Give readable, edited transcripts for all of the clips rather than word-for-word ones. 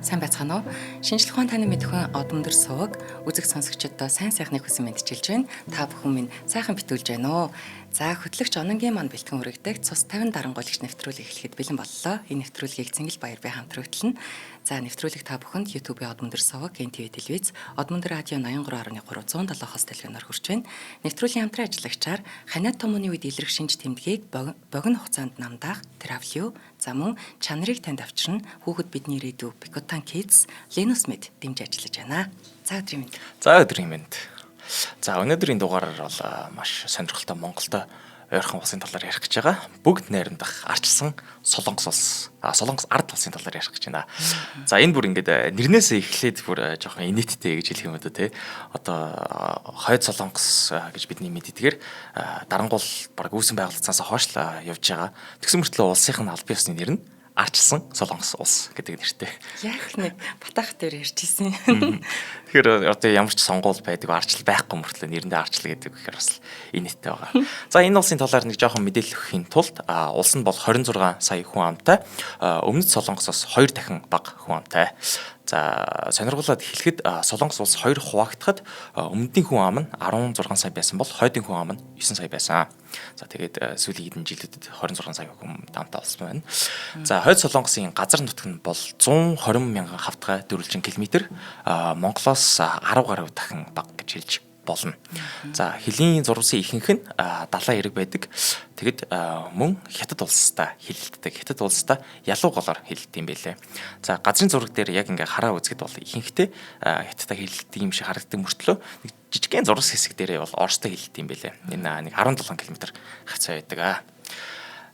Сайн байцгаана уу? Шинжлэх ухааны таны мэдхүйн одомдөр суваг үзэг сонсогчдоо сайн сайхныг хүсэн мэдчилж байна. Та бүхэн минь сайхан битүүлж байна уу? За хөтлөгч Ононгийн манд бэлтгэн хүргэдэг цус 50 дарангуйлагч нэвтрүүлэг эхлэхэд бэлэн боллоо. Энэ нэвтрүүлгийг Цэнгэл Баяр би хамт хүргэлнэ. За нэвтрүүлэг та бүхэнд YouTube-ийн одомдөр суваг, NTV телевиз, одомдөр радио 83.3 107-оос дэлгэнээр хүрч байна. Нэвтрүүлгийн хамтран ажиллагчаар Ханиад Томооны үед илрэх шинж тэмдгийг богино хугацаанд намдаах Travelio, за мөн чанарыг танд авчирна хүүхэд бидний ирээдүй Bikotan Kids, Linus Med дэмжиж ажиллаж байна. За өдрийн мэнд. За өдрийн мэнд. За өнөөдрийн дугаараар бол маш сонирхолтой Монголтой ойрхон улсын талаар ярих гэж байгаа. Бүгд найрамдах арчилсан Солонгос улс, Солонгос ард улсын талаар ярих гэж байна. За энэ бүр ингээд нэрнээсээ эхлээд бүр жоохон инээдтэй гэж хэлэх юм одоо тий. Одоо хойд Солонгос гэж бидний мэддэгэр дарангуул баг үүсэн байгууллагаас хойш л явж байгаа. Тэгсэн мөртлөө улсынх нь аль биесны нэр нь арчилсан Солонгос улс гэдэг нэртэй. Яг нэг батах дээр ярьжсэн. Тэгэхээр одоо ямар ч сонгуул байдаг арчил байхгүй мөртлөө нэрэндээ арчил гэдэг гэхээр бас инээдтэй байгаа. За энэ улсын талаар нэг жоохон мэдээлэл өгөхийн тулд улс нь бол 26 сая хүн амтай, өмнөд Солонгосоос 2 дахин бага хүн амтай. За сонирхолтой хэлэхэд Солонгос улс 2 хуваагдахад өмнөдийн хүн ам нь 16 сая байсан бол хойдын хүн ам нь 9 сая байсан. За тэгээд сүүлийн хэдэн жилүүдэд 26 сая хүн амтай болсон байна. За хойд Солонгосын газар нутаг нь бол 120 мянган хавтгай дөрвөлжин километр, Монголоос 10 гаруй дахин бага гэж хэлж болно. За хөлийн зурвасын ихэнх нь далайн эрэг байдаг. Тэгэд мөн Хятад улстай хилэлддэг. Хятад улстай ялуу голоор хилэлдэг юм байлээ. За газрын зураг дээр яг ингээ хараа үзэхэд бол ихэнхдээ Хятадтай хилэлдэг юм шиг харагддаг мөртлөө нэг жижигхэн зурвас хэсэг дээрээ бол Оростой хилэлдэг юм байлээ. Энэ нэг 17 км хавцаа байдаг.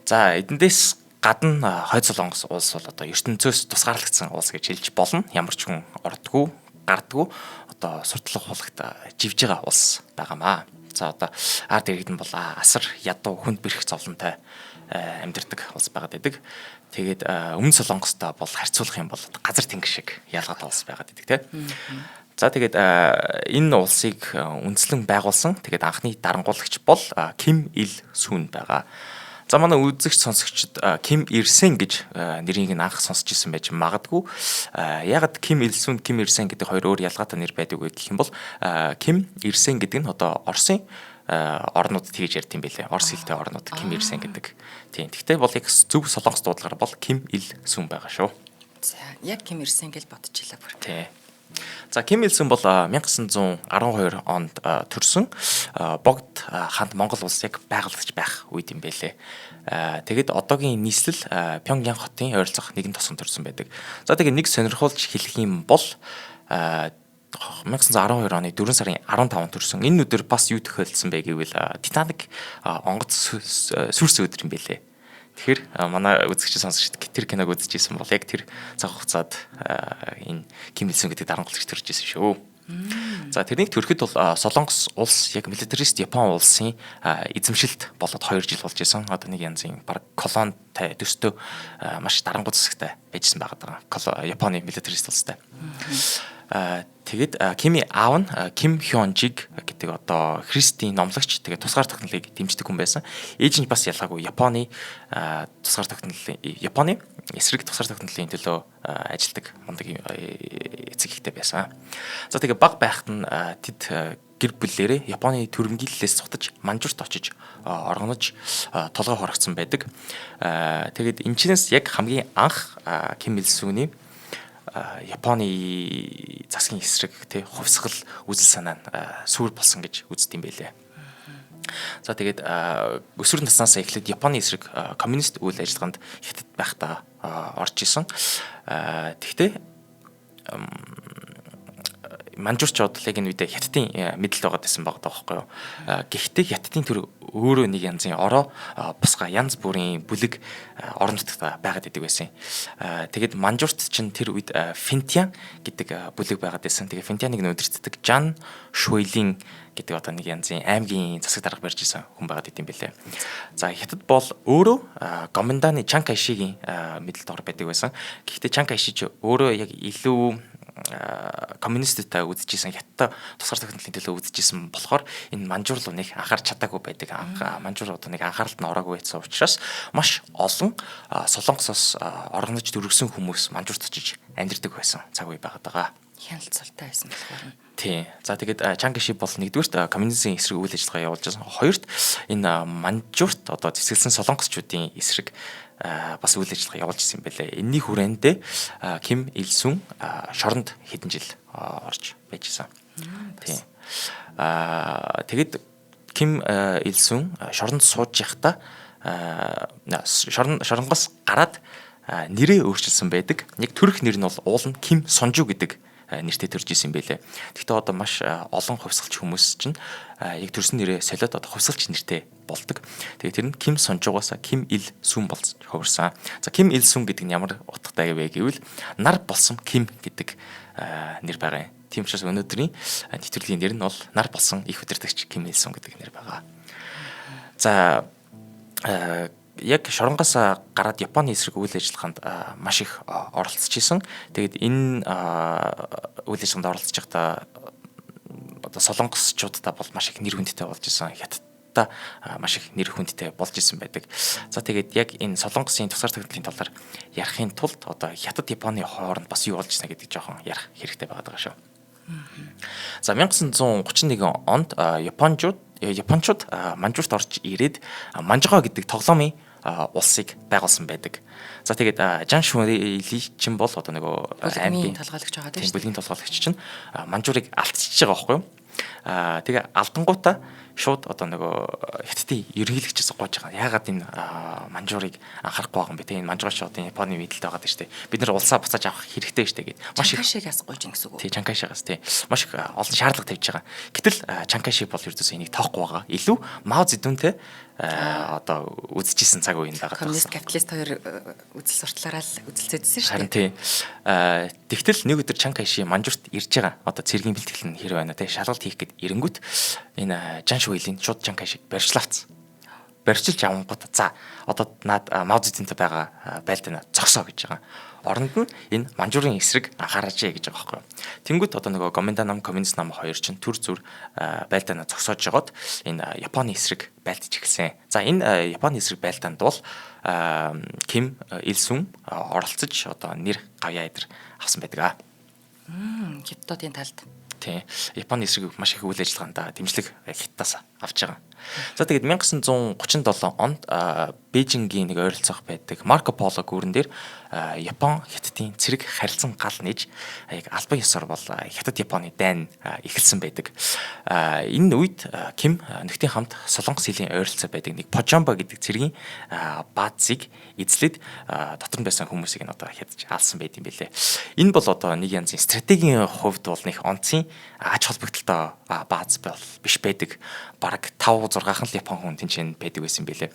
За эднээс гадна хойд Солонгос улс бол одоо ертөнцөөс тусгаарлагдсан улс гэж хэлж болно. Ямар ч хүн ордгоо, гардгоо одоо суртлах хулагт живж байгаа улс байгаамаа. За одоо ард иргэд нь бол асар ядуу хүнд бэрх зовлонтой амьдардаг улс байгаад байдаг. Тэгээд өмнө Солонгостой бол харьцуулах юм бол газар тэнгис шиг ялгаатай улс байгаад байдаг тийм. За тэгээд энэ улсыг үндэслэн байгуулсан тэгээд анхны дарангуулагч бол Ким Ил Сун байгаа. За манай үзэгч сонсогчид Ким Ир Сен гэж нэрийг нь анх сонсч ирсэн байж магадгүй. Ягаад Ким Ил Сун, Ким Ир Сен гэдэг хоёр өөр ялгаатай нэр байдаг вэ гэх юм бол Ким Ир Сен гэдэг нь одоо Оросын орнууд тэгж ярьд юм байлээ. Орос хэлтэй орнууд Ким Ир Сен гэдэг. Тийм. Гэхдээ бол яг зөв Солонгос дуудлагаар бол Ким Ил Сун байгаа шүү. За яг Ким Ир Сен гэж бодчихлаа бүр. Тийм. За Ким Ил Сун бол 1912 онд төрсөн богд ханд Монгол улс яг байгуулагдж байх үед юм байлээ. Тэгээд одоогийн нийслэл Пёнгян хотын ойролцоох нэгэн тосгон төрсэн байдаг. За тэгээд нэг сонирхуулж хэлэх юм бол 1912 оны 4 сарын 15-нд төрсөн. Энэ өдөр бас юу тохиолдсон бэ гэвэл Титаник онгоц сүрс өдөр юм байлээ. Тэгэхээр манай үзэгч сонсогчд тэр киног үзчихсэн бол яг тэр цаг хугацаад энэ Ким Ил Сун гэдэг дарангуйлагч төрж ирсэн шүү. За тэрнийг төрөхөд бол Солонгос улс яг милитарист Япон улсын эзэмшилд болоод 2 жил болж исэн. Одоо нэг янзын баг колонитай төстөө маш дарангуй засагтай байжсан байгаа. Японы милитарист улстай. Тэгээд Кими аав нь Ким Хёнжиг гэдэг одоо христийн номлогч тэгээд тусгаар технологиг дэмждэг хүн байсан. Ээж нь бас ялгаагүй Японы тусгаар технологийн Японы эсрэг тусгаар технологийн төлөө ажилладаг мундаг эцэг эхтэй байсан. За тэгээд баг байхад нь тэд гэр бүлээрээ Японы төрөмгийллээс цутаж манжурт очиж оргонож толгой хорогдсон байдаг. Тэгээд энэчнээс яг хамгийн анх Ким Ил Сунийн Японы засгийн эсрэг тий хувьсгал үзэл санаа нь сүр болсон гэж үздэг юм байлээ. За тэгээд өсвөр наснаас эхлээд Японы эсрэг коммунист үйл ажиллагаанд Хятад байхдаа орж исэн. Тэгэхдээ манжуурчууд яг энэ үедээ Хятадын мэдэлд байгаа гэсэн байгаа байхгүй юу. Гэхдээ Хятадын төр өөрөө нэг янзын ороо бусга янз бүрийн бүлэг орон нутагт байгаад идэг байсан. Тэгээд манжуурт чинь тэр үед Финтян гэдэг бүлэг байгаад байсан. Тэгээд Финтяныг өдөртдөг Жан Шуйлийн гэдэг одоо нэг янзын аймгийн засаг дарга барьж исэн хүн байгаад идэм билээ. За Хятад бол өөрөө Гоминданы Чан Кайшигийн мэдэлд ор байдаг байсан. Гэхдээ Чан Кайши ч өөрөө яг илүү коммунисттай үзэжсэн хятад тусгаар технологийн төлөө үзэжсэн болохоор энэ манжуур руу нэг анхаарч чадаагүй байдаг. Манжуур одоо нэг анхааралд нь ороогүй байсан учраас маш олон Солонгосоос оргонож дөрвсөн хүмүүс манжуурт очиж амьдардаг байсан цаг үе байгаад байгаа. Хяналтцалтай байсан болохоор. Тий. За тэгээд Чанг Кайши бол нэгдүгürt коммунизмын эсрэг үйл ажиллагаа явуулж байсан. Хоёрт энэ манжуурт одоо цэцгэлсэн солонгосчуудын эсрэг бас үйл ажиллагаа явуулж ирсэн байлээ. Энэний хүрээндээ Ким Ил Сун шоронд хэдэн жил орж байж гисэн. Тий. Тэгээд Ким Ил Сун шоронд сууж явахдаа шоронгоос гараад нэрээ өөрчилсөн байдаг. Нэг төрөх нэр нь бол уулын Ким Сонжу гэдэг нэртэй төрж исэн байлээ. Гэхдээ одоо маш олон хувьсгалч хүмүүс чинь яг төрсөн нэрээ солиод одоо хувьсгалч нэртэй болдог. Тэгээд тэр нь Ким Сонжугаас Ким Ил Сун болж хувирсан. За Ким Ил Сун гэдэг нь ямар утгатай вэ гэвэл нар болсон Ким гэдэг нэр байгаа юм. Тийм учраас өнөөдрийн нэвтрүүлгийн нэр нь бол нар болсон их удирдагч Ким Ил Сун гэдэг нэр байгаа. За яг шоронгоос гараад Японы эсрэг үйл ажиллагаанд маш их оролцож исэн. Тэгээд энэ үйл ажиллагаанд оролцож байхдаа одоо солонгосчуудаа бол маш их нэр хүндтэй болж исэн. Хятадтай маш их нэр хүндтэй болж исэн байдаг. За тэгээд яг энэ солонгосын тусгаар технологийн талаар ярихын тулд одоо Хятад Японы хооронд бас юу болж ирсэн гэдэг жоохон ярих хэрэгтэй байгаа шүү. За 1931 онд Япончууд манжуурт орж ирээд Манжгаа гэдэг тоглоомын улсыг байгуулсан байдаг. За тэгээд Жан Шүли чинь бол одоо нөгөө аймгийн толгойлагч байгаа тийм. Бүлгийн толгойлагч чинь манжуурыг алдчихж байгаа байхгүй юу? Тэгээ алдангуудаа шууд одоо нөгөө Хятадын ерөнхийлөгчөөс гоож байгаа. Яагаад энэ манжуурыг анхаарахгүй байгаа юм бэ? Тэ энэ манжуур ч одоо Японы мэдлэлтэй байгаа шүү дээ. Бид нар улсаа буцааж авах хэрэгтэй шүү дээ гэд. Маш их Чанкайшигаас гойж ин гэсэн үг. Тий, Чанкайшигаас тий. Маш их олон шаардлага тавьж байгаа. Гэтэл Чанкайши бол ердөөсөө энийг тоохгүй байгаа. Илүү Мао Цзэдунтэй одоо үзэжсэн цаг үеийн байгаа. Коммунист капиталист хоёр үзэл сурталаараа л үзэлцээдсэн шүү дээ. Харин тий. Тэгтэл нэг өдөр Чанг Кайши манжуурт ирж байгаа. Одоо цэргийн бэлтгэл нь хэрэг байна тий. Шалгалт хийх гээд эрэнгүүт энэ Жан Шүйлийг шууд Чанг Кайшиг барьжлаавцсан. Барьчилж авангууд за одоо наад Мао Цзэдунтэй байгаа байлдаа зогсоо гэж байгаа. Оронд нь энэ манжуурын эсрэг анхаарч гэж байгаа байхгүй. Тэнгүүд одоо нөгөө Гоминдан нам коммунист нам хоёр чинь төр зүр байлдаанаа зогсоож жагаад энэ Японы эсрэг байлдаж эхэлсэн. За энэ Японы эсрэг байлдаанд бол Ким Ил Сун оролцож одоо нэр гавьяа эдэр авсан байдаг. Хятадын талд. Тий. Японы эсрэг маш их үйл ажиллагаанд дэмжлэг Хятадаас авч байгаа. За тэгээд 1937 онд Бээжингийн нэг ойролцоох байдаг Марко Поло гүүрэн дээр Япон Хятадын цэрэг харилцан гал нээж яг албан ёсоор бол Хятад Японы дайн эхэлсэн байдаг. Энэ үед Ким нөхдийн хамт Солонгос хилийн ойролцоо байдаг нэг Пожомба гэдэг цэргийн баазыг эзлээд дотор нь байсан хүмүүсийг нь одоо хядж алсан байт юм бэлээ. Энэ бол одоо нэг янзын стратегийн хувьд бол нэг онцгийн ач холбогдолтой бааз бол биш байдаг. Бараг 5-6 хан л Япон хүн тэнцэн байдаг байсан бэлээ.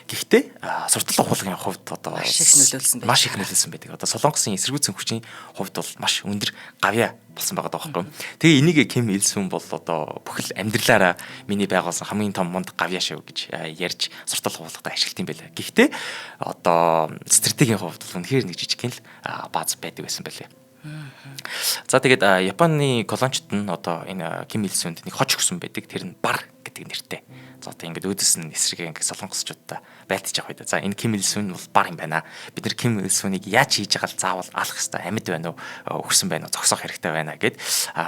Гэхдээ суртал ухуулгын хувьд одоо маш их нөлөөлсөн байдаг. Одоо Солонгосын эсэргүүцэн хүчийн хувьд бол маш өндөр гавьяа болсон байгаа байхгүй. Тэгээ энийг Ким Ил Сун бол одоо бүхэл амьдралаараа миний байгуулсан хамгийн том мунд гавьяа шүү гэж ярьж суртал ухуулгатай ашиглалт юм байлаа. Гэхдээ одоо стратегийн хувьд бол үнэхээр нэг жижигхэн л бааз байдаг байсан байлээ. За тэгээд Японы колоничд нь одоо энэ Ким Ил Сунд нэг хож өгсөн байдаг. Тэр нь бар гэдэг нэртэй. За одоо ингээд өөдөөс нь эсрэг ингээд солонгосчуудаа байлтаж авах байдаг. За энэ Ким Ил Сун бол бар юм байна. Бид нар Ким Ил Суныг яаж хийж байгаа л заавал алах хэрэгтэй. Амьд байна уу? Өгсөн байна уу? Зогсоох хэрэгтэй байна гэд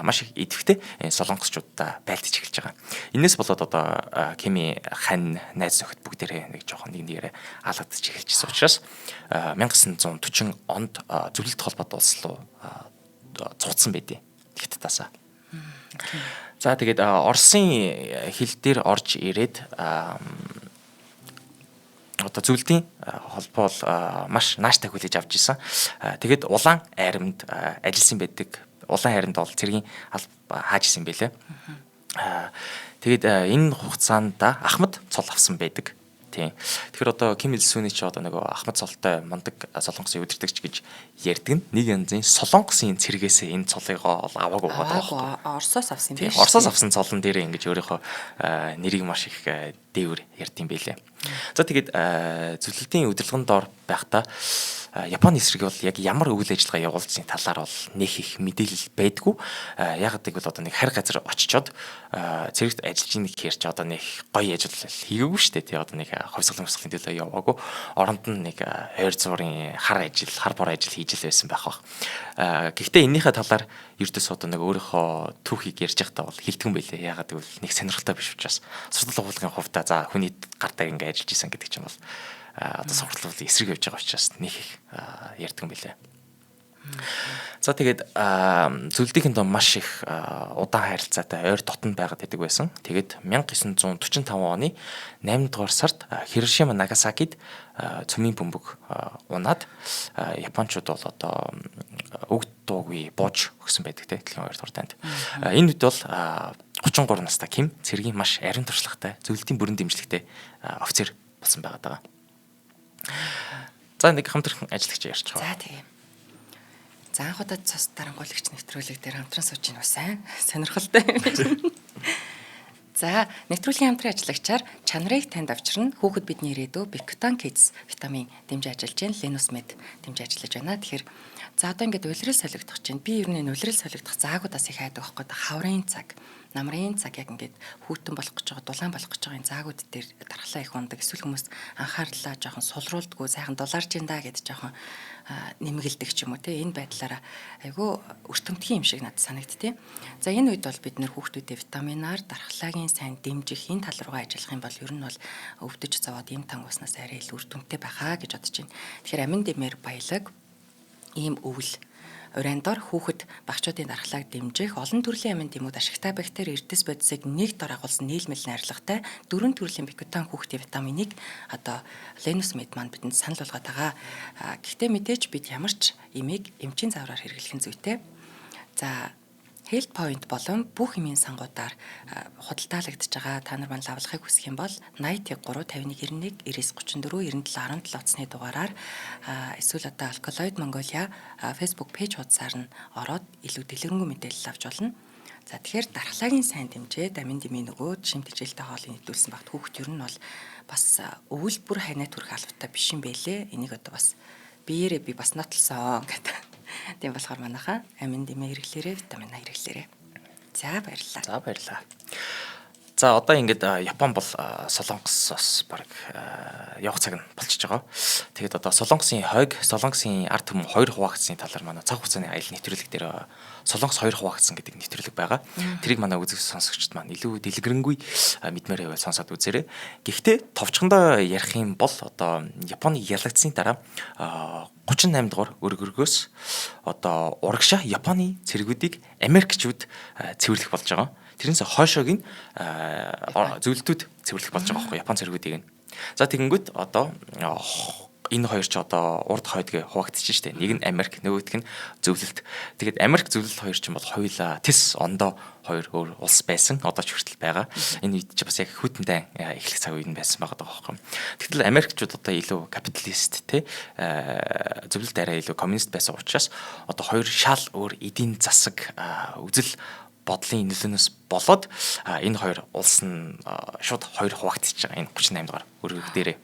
маш их идэвхтэй солонгосчуудаа байлтаж эхэлж байгаа. Инээс болоод одоо Кими хань найз нөхөд бүгдээрээ нэг жоохон нэг нэгээрээ алгадж эхэлжсэн учраас 1940 онд зөвлөлт холбоот улс руу цуцсан байдیں۔ Хятадаас. За тэгээд Оросын хил дээр орж ирээд одоо зөвлөдийн холбоо маш нааштай хүлээж авч ирсэн. Тэгээд улаан айрамд ажилласан байдаг. Улаан айрамд бол цэргийн хааж исэн байлээ. Тэгээд энэ хугацаанд Ахмад цол авсан байдаг. Тийм. Тэгэхээр одоо Ким Ил Суны ч одоо нөгөө Ахмад цолтой мундаг солонгосын удирдагч гэж ярьдаг нь нэг янзын солонгосын цэргээс энэ цолыг аваагүй байгаа. Оросоос авсан юм байна. Оросоос авсан цолон дээр ингэж өөрийнхөө нэрийг маш их дээвэр ярьдсан байлээ. За тэгээд зөвлөлтийн удирдлагын доор байхдаа Японы эсрэг бол яг ямар үйл ажиллагаа явуулсан талаар бол нэг их мэдээлэл байдгүй. Ягаад гэвэл одоо нэг харь газар очичоод зэрэгт ажиллаж ийн гэхээр ч одоо нэг гоё ажил хийгээгүй шүү дээ. Тэгээ одоо нэг хувьсгалын төлөө яваагүй. Оронд нь нэг ойр зуурын хар бор ажил хийж л байсан байх бах. Гэхдээ энэнийхээ талаар ердөөс одоо нэг өөрийнхөө түүхийг ярьж байхдаа бол хилдэгэн байлээ. Ягаад гэвэл нэг сонирхолтой биш учраас суртал байгууллагын хувьдаа за хүний гартаа ингээ ажиллаж исэн гэдэг чинь бол одоо суртал эсрэг явж байгаа учраас нэг их ярьдаг юм билээ. За тэгээд зөвлөдийн доо маш их удаан харилцаатай ойр дотн байгаад байдаг байсан. Тэгээд 1945 оны 8 дугаар сард Хирошима Нагасакид цөмийн бөмбөг унаад Япончууд бол одоо өгд дуугүй бууж өгсөн байдаг те дэлхийн 2 дугаар танд. Энэ үед бол 33 настай Ким цэргийн маш ариун туршлагатай зөвлөлтийн бүрэн дэмжлэгтэй офицер болсон байгаа. За нэг хамтран ажиллагч ярьж байгаа. За тийм. За анх удаа цус дарангуулагч нэвтрүүлэг дээр хамтран сууж ийн сайн сонирхолтой. За нэвтрүүлгийн хамтран ажиллагчаар чанарыг танд авчирна. Хүүхэд бидний ирээдүй Bikutan Kids витамин дэмжиж ажиллаж байна. Lenus Med дэмжиж ажиллаж байна. Тэгэхээр за одоо ингээд улирал солигдох чинь би ер нь улирал солигдох заагуудаас их хайдаг байхгүй хаврын цаг намрын цаг яг ингээд хүүтэн болох гэж байгаа дулаан болох гэж байгаа заагууд дээр дархлаа их ундаг эсвэл хүмүүс анхаарлаа жоохон сулруулдаггүй сайхан дулаарч ин да гэдээ жоохон нэмгэлдэг ч юм уу те энэ байдлаараа айгүй өртөмтгий юм шиг надад санагдтыг. За энэ үед бол бид нэр хүүхдүүдэд витаминаар дархлаагийн сайн дэмжих энэ тал руугаа ажиллах юм бол ер нь бол өвдөж зовоод юм тангууснаас арай илүү өртөмтэй байхаа гэж бодож байна. Тэгэхээр амин дэмээр баялаг ийм өвөл урандор хүүхэд багчуудын дархлааг дэмжих олон төрлийн амин дэмүүд ашигтай бактери эрдэс бодисыг нэг дор агуулсан нийлмэл найрлагатай 4 төрлийн Bikutan хүүхдийн витаминыг одоо Lenus Med маань бидэнд санал болгоод байгаа. Гэхдээ мэдээж бид ямар ч эмийг эмчийн завраар хэрэглэх нь зүйтэй. За Health Point болон бүх эмийн сангуудаар худалдаалагдж байгаа. Та нар маань лавлахыг хүсэх юм бол 80 351 91 99 34 97 17 утасны дугаараар эсвэл одоо Alkaloid Mongolia Facebook пэйж хуудасаар нь ороод илүү дэлгэрэнгүй мэдээлэл авч болно. За тэгэхээр дархлаагийн сайн дэмжээд амин дэмийн нөгөө шимт хичээлтэй хоолыг нэвтүүлсэн багт хүүхд ер нь бол бас өвөл бүр ханаа төрөх албатай биш юм бэлээ. Энийг одоо бас биеэрээ би бас нотлсон гэдэг. Тийм болохоор манайхаа амин дэмээ хэрэглээрээ витамин А хэрэглээрээ. За баярлалаа. За одоо ингээд Япон бол Солонгосоос баг явах цаг нь болчихж байгаа. Тэгээд одоо Солонгосын хойг, Солонгосын ард түмэн 2 хуваагдсны талаар манай цаг хугацааны аялал нэвтрүүлэг дээр Солонгос 2 хуваагдсан гэдэг нэвтрүүлэг байгаа. Тэрийг манай үзэг сонсогчд маань илүү дэлгэрэнгүй мэдмээр байвал сонсоод үзээрэй. Гэхдээ товчхондоо ярих юм бол одоо Японы ялагдсны дараа 38 дугаар өргөргөөс одоо урагшаа Японы цэргүүдийг Америкчууд цэвэрлэх болж байгаа. Тэрнээс хойшоог нь зөвлөлтүүд цэвэрлэх болж байгаа байхгүй Япон цэргүүдийг нь. За тэгэнгүүт одоо энэ хоёр ч одоо урд хойдгээ хуваагдчихж штэ. Нэг нь Америк, нөгөөх нь зөвлөлт. Тэгээд Америк зөвлөлт хоёр ч юм бол хоёулаа тис ондоо хоёр өөр улс байсан. Одоо ч хүртэл байгаа. Энэ үед ч бас яг хүйтэнтэй эхлэх цаг үед нь байсан байгаа байхгүй. Тэгтэл Америкчууд одоо илүү капиталист те зөвлөлт арай илүү коммунист байсан учраас одоо хоёр шал өөр эдийн засаг үзэл бодлын нөлөөнөөс болоод энэ хоёр улс нь шууд хоёр хуваагдчихж байгаа. Энэ 38 дугаар өргөг дээрээ.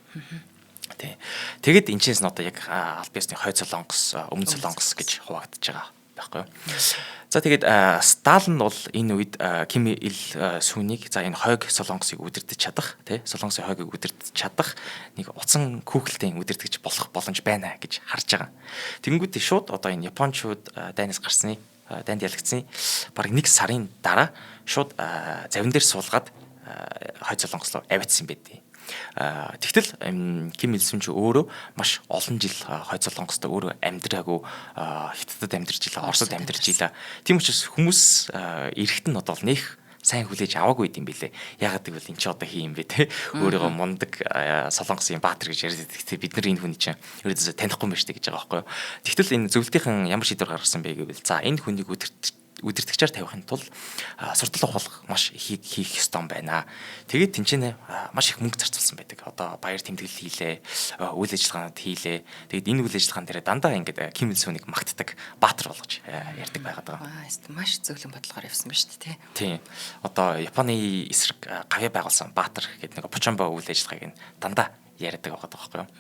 Тэгээд энэчнээс нь одоо яг аль биесны хойд Солонгос, өмнөд Солонгос гэж хуваагдчихж байгаа байхгүй юу. За тэгээд Сталин бол энэ үед Ким Ил Сүүнийг за энэ хойг Солонгосыг удирдах чадах тий Солонгосын хойгийг удирдах чадах нэг уцан хүүхэлдэйн удирдагч болох боломж байна гэж харж байгаа. Тэнгүүд шууд одоо энэ Япончууд дайнаас гарсны дайнд ялагдсны бараг 1 сарын дараа шууд завин дээр суулгаад хойд Солонгос руу авчихсан байдیں۔ Тэгтэл Ким Ил Сун ч өөрөө маш олон жил хойд Солонгостой өөрөө амьдраагүй Хятадд амьдарч илаа, Оросд амьдарч илаа. Тийм учраас хүмүүс эрэхт нь одоо нэх сайн хүлээж аваагүй юм билээ. Ягаад гэвэл эн чи одоо хий юм бэ те. Өөрийгөө мундаг Солонгосын баатар гэж яриад байдаг. Бид нар энэ хүний чинь ерөөсөө танихгүй юм байна штэ гэж байгаа байхгүй юу. Тэгтэл энэ зөвлөлтийн ямар шийдвэр гаргасан бэ гэвэл за энэ хүнийг удирдагчаар тавихын тулд суртал ухуулах маш хийх ёстой юм байна. Тэгээд тэнцэнэ маш их мөнгө зарцуулсан байдаг. Одоо баяр тэмдэглэл хийлээ, үйл ажиллагаанууд хийлээ. Тэгээд энэ үйл ажиллагаан дээр дандаа ингээд Ким Ил Сүнийг магтдаг, баатар болгож ярьдаг байгаад байгаа. Маш зөөлөн бодлогоор явсан ба шүү дээ, тий. Одоо Японы эсрэг гавья байгуулсан баатар гэдэг нэг Бочомбо үйл ажиллагааг дандаа яриадаг байгаа байхгүй юу?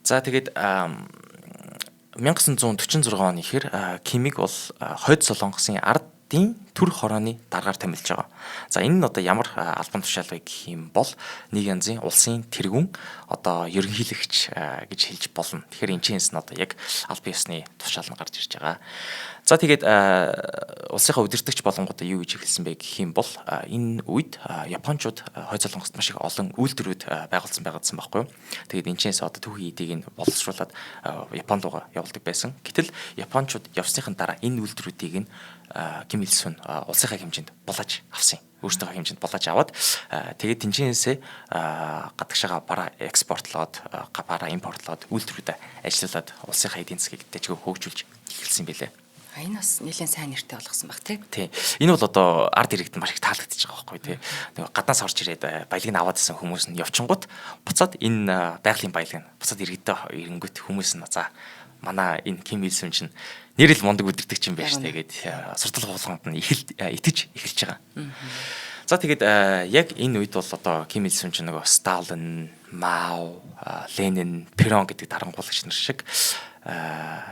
За тэгээд 1946 оны ихэр Кимиг бол Хойд Солонгосын ардын төр хорооны даргаар томилж байгаа. За энэ нь одоо ямар албан тушаал вэ гэх юм бол нэг янзын улсын тэргүүн одоо ерөнхийлөгч гэж хэлж болно. Тэгэхээр энэ чинь одоо яг албан ёсны тушаал нь гарч ирж байгаа. За тэгээд улсынхаа удирдагч болонгуудаа юу гэж хэлсэн бэ гэх юм бол энэ үед Япончууд Хойд Солонгост маш их олон үйлдвэрүүд байгуулсан байгаадсан байхгүй юу. Тэгээд энэ чинь одоо түүхийн эдийг нь боловсруулад Японд руугаа явуулдаг байсан. Гэтэл Япончууд явсныхын дараа энэ үйлдвэрүүдийг нь Ким Ил Сун улсынхаа хэмжээнд булааж авсан. Өөрсдийнхөө хэмжээнд булааж аваад тэгээд тэнцэнээсээ гадагшаага бараа экспортлоод бараа импортлоод үйлдвэрүүдэд ажиллуулад улсынхаа эдийн засгийг дэжгүй хөгжүүлж эхэлсэн байлээ. Энэ бас нэлээд сайн нэртэй болгосон баг тий. Энэ бол одоо ард иргэд маш их таалагдчихж байгаа байхгүй тий. Нэг гаднаас орж ирээд баялагыг аваад исэн хүмүүс нь явчингууд буцаад энэ байгалийн баялаг нь буцаад иргэдэд ирэнгүүт хүмүүс нь за манай энэ Ким Ил Сун чинь нэрэл мундаг удирдагч юм байна штэ гээд суртал хуулганд нь итгэж эхэлж байгаа. За тэгээд яг энэ үед бол одоо Ким Ил Сун чинь нөгөө Сталин, Мао, Ленин, Перон гэдэг дарангуулагч нар шиг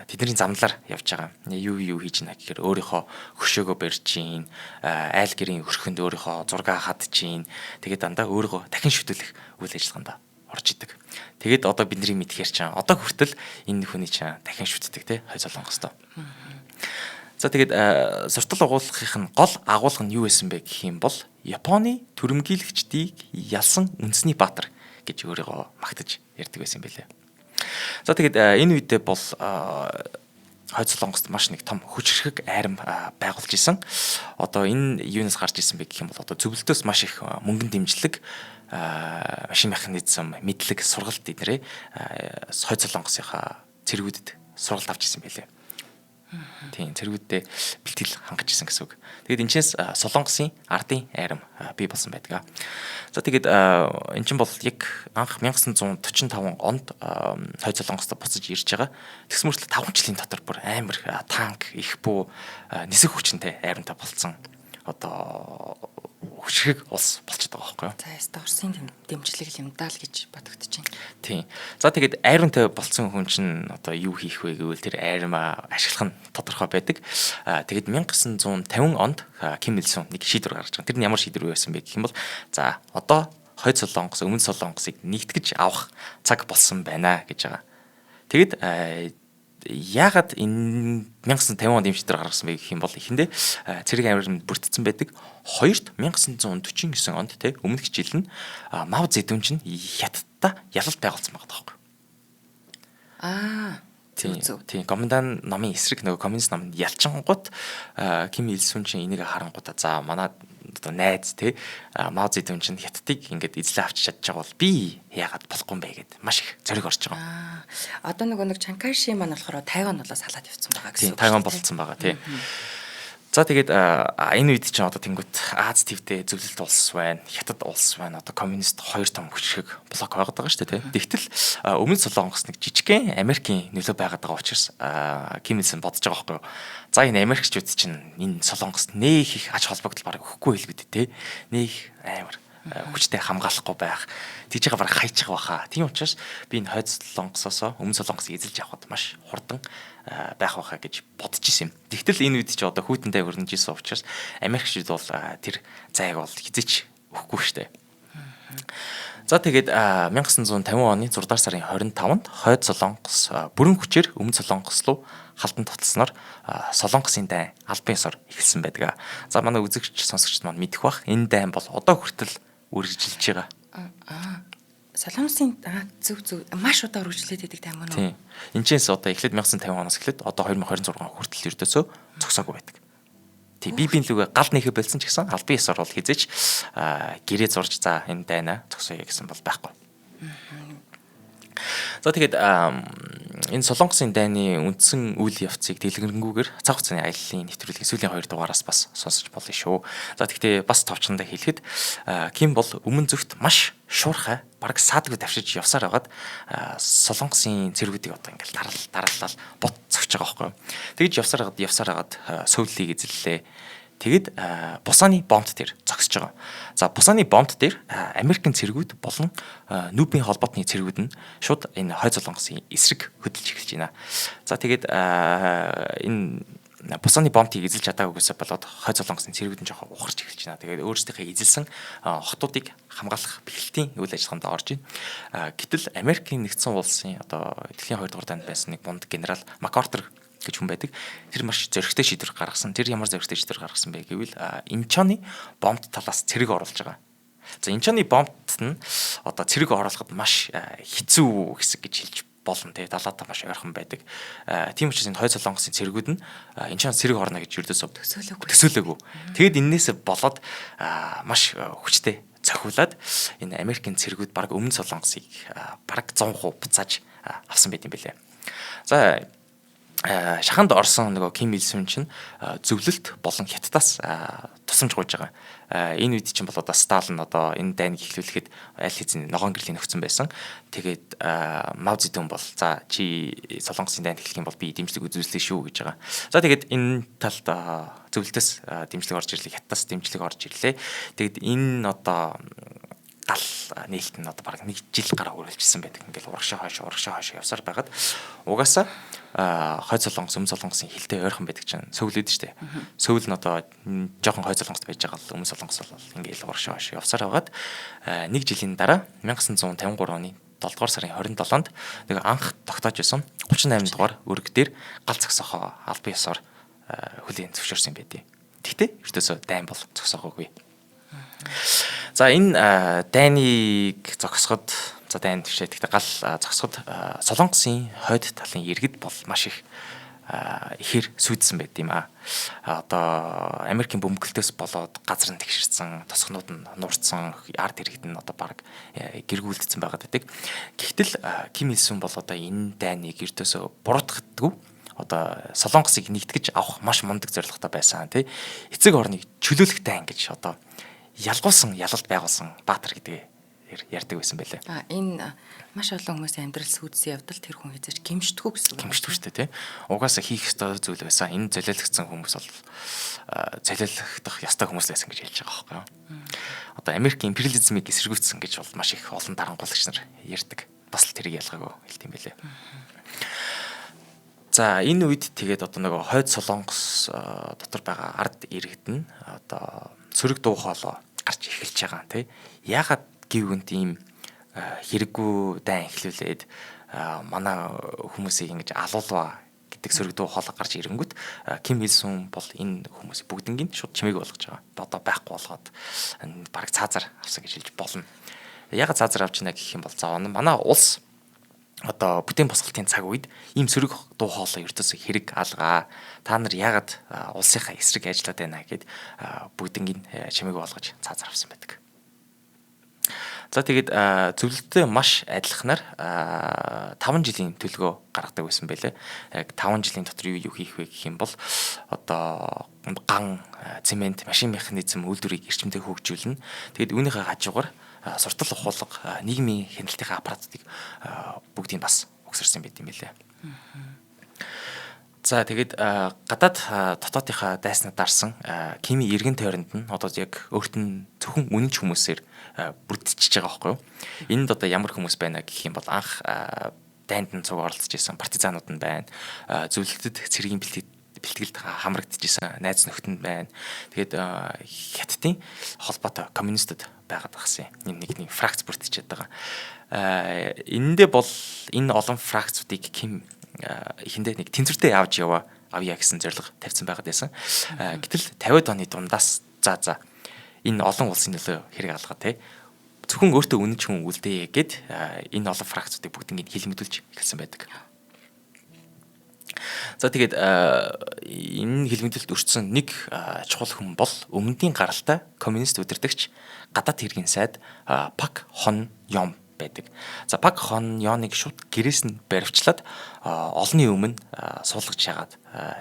тэдний замналаар явж байгаа. Юу хийж ийна гэхээр өөрийнхөө хөшөөгөө барьж гин, айл гэрийн өрхөнд өөрийнхөө зураг хадж гин. Тэгээд дандаа өөрийгөө дахин шүтүүлэх үйл ажиллагаанд орж идэг. Тэгээд одоо бидний мэдхээр чинь одоо хүртэл энэ хүний чинь дахин шүтдэг тий Хойд Солонгостой. За тэгээд суртал агуулгын гол агуулга нь юу байсан бэ гэх юм бол Японы төрөмгийлэгчдийг ялсан үндэсний баатар гэж өөрийгөө магтаж ярьдаг байсан юм билээ. За тэгээд энэ үедээ бол Хойд Солонгост маш нэг том хүчрхэг айрам байгуулж исэн. Одоо энэ юунаас гарч исэн бэ гэх юм бол одоо зөвлөлтөөс маш их мөнгөн дэмжлэг машин механизм, мэдлэг, сургалт эднэрээ Хойд Солонгосынхаа цэргүүдэд сургалт авч исэн байлээ. Тийм цэргүүддээ бэлтгэл хангаж исэн гэсэн үг. Тэгээд энэчнээс Солонгосын ардын айрам бий болсон байдаг. За тэгээд эн чинь бол яг анх 1945 онд Хойд Солонгост буцаж ирж байгаа. Тэгс мөртлөө 5 жилийн дотор бүр амар танк, их буу нисэх хүчинтэй айрамтай болцсон. Одоо хүчрэг улс болчиход байгаа байхгүй юу? За яста Оросын дэмжлэг юм даа л гэж бодогдож байна. Тийм. За тэгээд айрамтай болцсон хүн чинь одоо юу хийх вэ гэвэл тэр айрмаа ашиглах нь тодорхой байдаг. Тэгээд 1950 онд Ким Ил Сун нэг шийдвэр гаргаж байгаа. Тэр нь ямар шийдвэр байсан бэ гэх юм бол за одоо Хойд Солонгос, Өмнөд Солонгосыг нэгтгэж авах цаг болсон байна гэж байгаа. Тэгээд яагаад энэ 1950 онд ийм шийдвэр гаргасан бэ гэх юм бол эхэндээ цэрэг авирманд бүрдсэн байдаг. Хоёрт 1949 онд өмнөх жил нь Мао Цзэдун чинь Хятадтай ялалт байгуулсан байгаа даахгүй. Тийм комендан намын эсрэг нөгөө коммунист намд ялчингууд Ким Ил Сун чинь энийг харангуудаа за манай одоо найз Мао Цзэдун чинь Хятадыг ингээд эзлээ авч чадчих бол би яагаад болохгүй юм бэ гэд маш их зориг орж байгаа. Одоо нэг Чанкайши маань болохоор Тайван болоос халаад явцсан байгаа гэсэн. Тийм Тайван болцсон байгаа тий. За тэгээд энэ үед чинь одоо тэнгуут Аз твдээ зөвлөлт улс байна, Хятад улс байна. Одоо коммунист хоёр том хүчрэг блок байгаад байгаа шүү дээ тий. Тэгтэл Өмнөд Солонгос нэг жижигхэн Америкийн нөлөө байгаад байгаа учраас Ким Ил Сун бодож байгаа байхгүй юу. За энэ Америкчууд чинь энэ Солонгост нээх их ач холбогдол бараг өгөхгүй хэлбэд тий. Нээх амар хүчтэй хамгаалахгүй байх. Тийж байгаа бараг хайчих байхаа. Тийм учраас би энэ Хойд Солонгосоос Өмнөд Солонгосыг эзэлж явахад маш хурдан байх байхаа гэж бодож исэн юм. Тэгтэл энэ үед чи одоо хүйтэнтэй өрнөж исэн учраас Америкчууд бол тэр зайг бол хизээч өгөхгүй штэ. За тэгээд 1950 оны 6 дугаар сарын 25-нд Хойд Солонгос бүрэн хүчээр Өмнөд Солонгос руу халдан таталснаар Солонгосын дайн албан ёсоор эхэлсэн байдаг. За манай үзэгч сонсогчд маань мэдэх бах энэ дайн бол одоо хүртэл үргэлжилж байгаа. Солонгосын зөв маш удаа үргэлжлээд байдаг тайм нь. Тийм. Энэчээс одоо эхлээд 1950 оноос эхлээд одоо 2026 хүртэл ердөөсөө зогсоогүй байдаг. Тийм бибийн лүгэ гал нэхэ болсон ч гэсэн албан ёсоор бол хизээч гэрээ зурж за энэ дайнаа зогсооё гэсэн бол байхгүй. За тэгээд энэ Солонгосын дайны үндсэн үйл явцыг дэлгэрэнгүйгээр цаг хугацааны аяллалын нэвтрүүлгийн сүүлийн 2 дугаараас бас сонсож болно шүү. За тэгтээ бас товчхондоо хэлэхэд Ким бол өмнө зүгт маш шуурхай бараг саадгүй давшиж явсаар байгаад Солонгосын цэргүүдийг одоо ингээл дараалал бот зогсож байгаа байхгүй. Тэгж явсаар хагаад Сөүлийг эзэллээ. Тэгэд Бусаны бомбт дээр зогсож байгаа. За Бусаны бомбт дээр Америкийн цэргүүд болон Нүбийн холбоотны цэргүүд нь шууд энэ Хойд Солонгосын эсрэг хөдөлж эхэлж байна. За тэгээд энэ Бусаны бомбтыг эзэлж чадаагүйгээс болоод Хойд Солонгосын цэргүүд нь жоохон ухарч эхэлж байна. Тэгээд өөрсдийнхээ эзэлсэн хотуудыг хамгаалах бэлтгэлийн үйл ажиллагаанд орж байна. Гэтэл Америкийн нэгдсэн улсын одоо дэлхийн 2 дугаар дайнд байсан нэг мундаг генерал МакАртур гэж хүн байдаг. Тэр маш зөрөгтэй шийдвэр гаргасан. Тэр ямар зөрөгтэй шийдвэр гаргасан бэ гэвэл Инчоны бомбт талаас цэрэг оруулж байгаа. За Инчоны бомбт нь одоо цэрэг оруулахад маш хэцүү хэсэг гэж хэлж болно. Тэгээ далаатаа маш ойрхон байдаг. Тийм учраас энэ Хойд Солонгосын цэргүүд нь Инчон цэрэг орно гэж юрдөөсөө төсөөлөөгүй. Тэгэд энээс болоод маш хүчтэй цохиулаад энэ Америкийн цэргүүд баг өмнө Солонгосыг баг 100% буцааж авсан байт юм билээ. За шаханд орсон нөгөө Ким Ил Сун чинь зөвлөлт болон хятадаас тусламж гуйж байгаа. Энэ үед чинь бол одоо Сталин одоо энэ дайныг эхлүүлэхэд аль хэзээ ногоон гэрлийн нөхцөн байсан. Тэгээд Мав Зэдун бол за чи Солонгосын дайнд эхлэх юм бол би дэмжлэг үзүүлсэн шүү гэж байгаа. За тэгээд энэ талд зөвлөлтөөс дэмжлэг орж ирлээ, хятадаас дэмжлэг орж ирлээ. Тэгээд энэ одоо гал нээлт нь одоо бараг 1 жил гараа үргэлжилсэн байдаг. Ингээл урагшаа хойш явсаар байгаад угаасаа Хойд Солонгос, Өмнө Солонгосын хилтэй ойрхон байдаг чинь Сөүл дэд штэ. Сөүл нь одоо жоохон Хойд Солонгост байж байгаа л Өмнө Солонгос бол ингээл урагшаа хойш явсаар байгаад 1 жилийн дараа 1953 оны 7 дугаар сарын 27-нд нэг анх тогтоож байсан 38 дугаар өрг дээр гал зогсоохоо албан ёсоор хүлээн зөвшөөрсөн байдیں۔ Гэхдээ ердөөсөө дайн бол зогсоогоогүй. За энэ дайныг зогсоход за дайн төвшөө гэхдээ гал зогсоход Солонгосын хойд талын иргэд бол маш их ихээр сүйдсэн байт юм а. Одоо Америкийн бөмбөлтөөс болоод газар нь тэгшэрсэн, тосгонууд нь нурцсан, ард иргэд нь одоо баг гэргүүлдсэн байгаад байдаг. Гэхдээ Ким Ил Сун бол одоо энэ дайныг ердөөсөө буруутгадаггүй. Одоо Солонгосыг нэгтгэж авах маш мундаг зорилготой байсан тий. Эцэг орныг чөлөөлөх дайн гэж одоо ялгуулсан ялалт байгуулсан баатар гэдэг ярьдаг байсан байлээ. Энэ маш олон хүмүүсийн амьдрал сүйдсэн явдал тэр хүн хязгаарч гимшдэггүй гэсэн үг. Гимшдэг шүү дээ тий. Угаасаа хийх ёстой зүйл байсан. Энэ золиолгдсон хүмүүс бол золиолгдох ёстой хүмүүс байсан гэж хэлж байгаа байхгүй юу. Одоо Америкийн империализмыг эсэргүүцсэн гэж бол маш их олон дарангуулагч нар ярьдаг. Бас л тэрийг ялгаагүй хэлт юм байлээ. За энэ үед тэгээд одоо нөгөө Хойд Солонгос дотор байгаа ард иргэд нь одоо сөрөг дуу хоолой гарч эхэлж байгаа тий. Яагаад гівгэнт ийм хэрэггүй дайн эхлүүлээд манай хүмүүсийг ингэж алуулва гэдэг сөрөг дуу хоолой гарч ирэнгүүт Ким Ил Сун бол энэ хүмүүс бүгднийг шууд чимээг болгож байгаа. Одоо байхгүй болгоод бараг цаазар авсан гэж хэлж болно. Яагаад цаазар авч ийна гэх юм бол за манай улс одоо бүтээн босголтын цаг үед ийм сөрөг дуу хоолой ертөөсөө хэрэг алгаа. Та нар яагаад улсынхаа эсрэг ажиллаад байна гэд бүгднийг чимээг болгож цаазар авсан байдаг. За тэгээд зөвлөлтөө маш адилханаар 5 жилийн төлгөө гаргадаг байсан байлээ. Яг 5 жилийн дотор юу хийх вэ гэх юм бол одоо ган, цемент, машин механизм үйлдвэрийг эрчимтэй хөгжүүлнэ. Тэгээд үүнийхээ хажуугаар суртал ухуулга, нийгмийн хяналтын аппаратыг бүгдийг бас өгсөрсөн байт юм байлээ. За тэгээд гадаад дотоодынхаа дайснаа дарсан Кими эргэн тойронд нь одоо яг өөрт нь зөвхөн үнэнч хүмүүсээр бүрдчихэж байгаа байхгүй юу? Энд одоо ямар хүмүүс байна гэх юм бол анх дайнд нь цуг оролцож исэн партизанууд нь байна. Зөвлөлтөд цэргийн бэлтгэлд хамрагдчихсан найз нөхд нь байна. Тэгээд хятадын холбоотой коммунистууд байгаад багсан. Энэ нэг фракц бүрдчихэд байгаа. Энэндээ бол энэ олон фракцуудыг Ким ихэндээ нэг тэнцвэртэй авъя гэсэн зорилго тавьсан байгаад байсан. Гэтэл 50-ад оны дундаас за энэ олон улсын нөлөө хэрэг алгаа те зөвхөн өөртөө үнэнч хүн үлдээе гэд энэ олон фракцуудыг бүгднийг хилмэдүүлж эхэлсэн байдаг. За тэгээд энэ хилмэдэлд өртсөн нэг чухал хүн бол өмнөдийн гаралтай коммунист удирдагч гадаад хэргийн сайд Пак Хон Юм байдаг. За Пак Хон Ёныг шууд гэрээс нь баривчлаад олонний өмнө суулгаж яагаад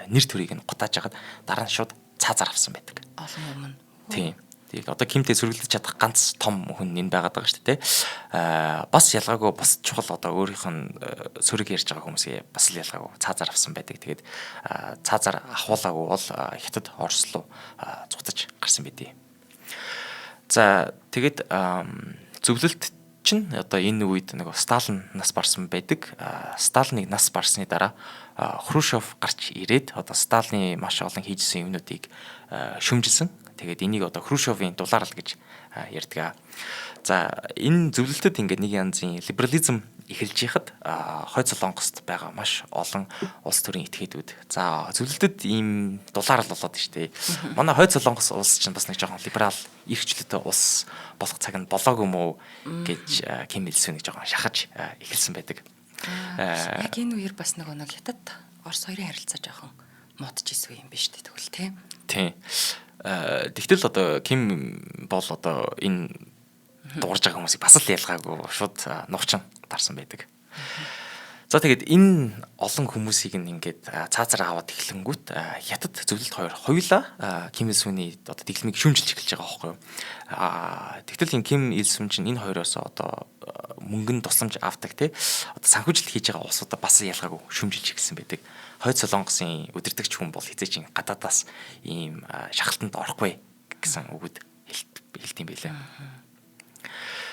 нэр төрийг нь гутааж яагаад дараа нь шууд цаазаар авсан байдаг. Олон өмнө. Тийм. Тийг одоо Кимтэй сөргөлдөж чадах ганц том хүн энэ байгаад байгаа шүү дээ. Бас ялгаагүй бас чухал одоо өөрийнх нь сөрөг ярьж байгаа хүмүүсээ бас л ялгаагүй цаазаар авсан байдаг. Тэгээд цаазаар ахуулаагүй бол хятад Орос руу зугтаж гарсан байдیں۔ За тэгээд зөвлөлт чинь одоо энэ үед нэг Сталин нас барсан байдаг. Сталиныг нас барсны дараа Хрушев гарч ирээд одоо Сталины маш олон хийжсэн юмнуудыг шүмжилсэн. Тэгээд энийг одоо Хрушевийн дулаарл гэж ярьдаг. За энэ зөвлөлтөд ингээд нэг янзын либерализм эхэлж яхад Хойд Солонгост байгаа маш олон улс төрийн этгээдүүд. За зөвлөлтөд ийм дулаарл болоод штэ. Манай Хойд Солонгос улс чинь бас нэг жоохон либерал эрхчлөлтөй улс болох цаг нь болоогүй мó гэж Ким Ил Сунг жоохон шахаж эхэлсэн байдаг. Яг энэ үеэр бас нэг хятад Орос хоёрын харилцаа жоохон модж исэн юм биш үү тэгвэл тий. Тийм. Тэгтэл одоо Ким бол одоо энэ дуурж байгаа хүмүүсийг бас л ялгаагүй шууд нуучин дарсан байдаг. За тэгээд энэ олон хүмүүсийг ингээд цаазаар аваад эхлэнгүүт хятад зөвлөлт хоёулаа Ким Ил Сунгийн одоо дэглэмийг шүүмжилж эхэлж байгаа байхгүй юу. Тэгтэл энэ Ким Ил Сун чинь энэ хоёроос одоо мөнгөнд тусламж авдаг тий одоо санхүүжилт хийж байгаа улсуудаа бас ялгаагүй шүүмжилж эхэлсэн байдаг. Хойд Солонгосын удирдагч хүн бол хизээч гадаадаас ийм шахалтанд орохгүй гэсэн үгд хэлт юм байлаа.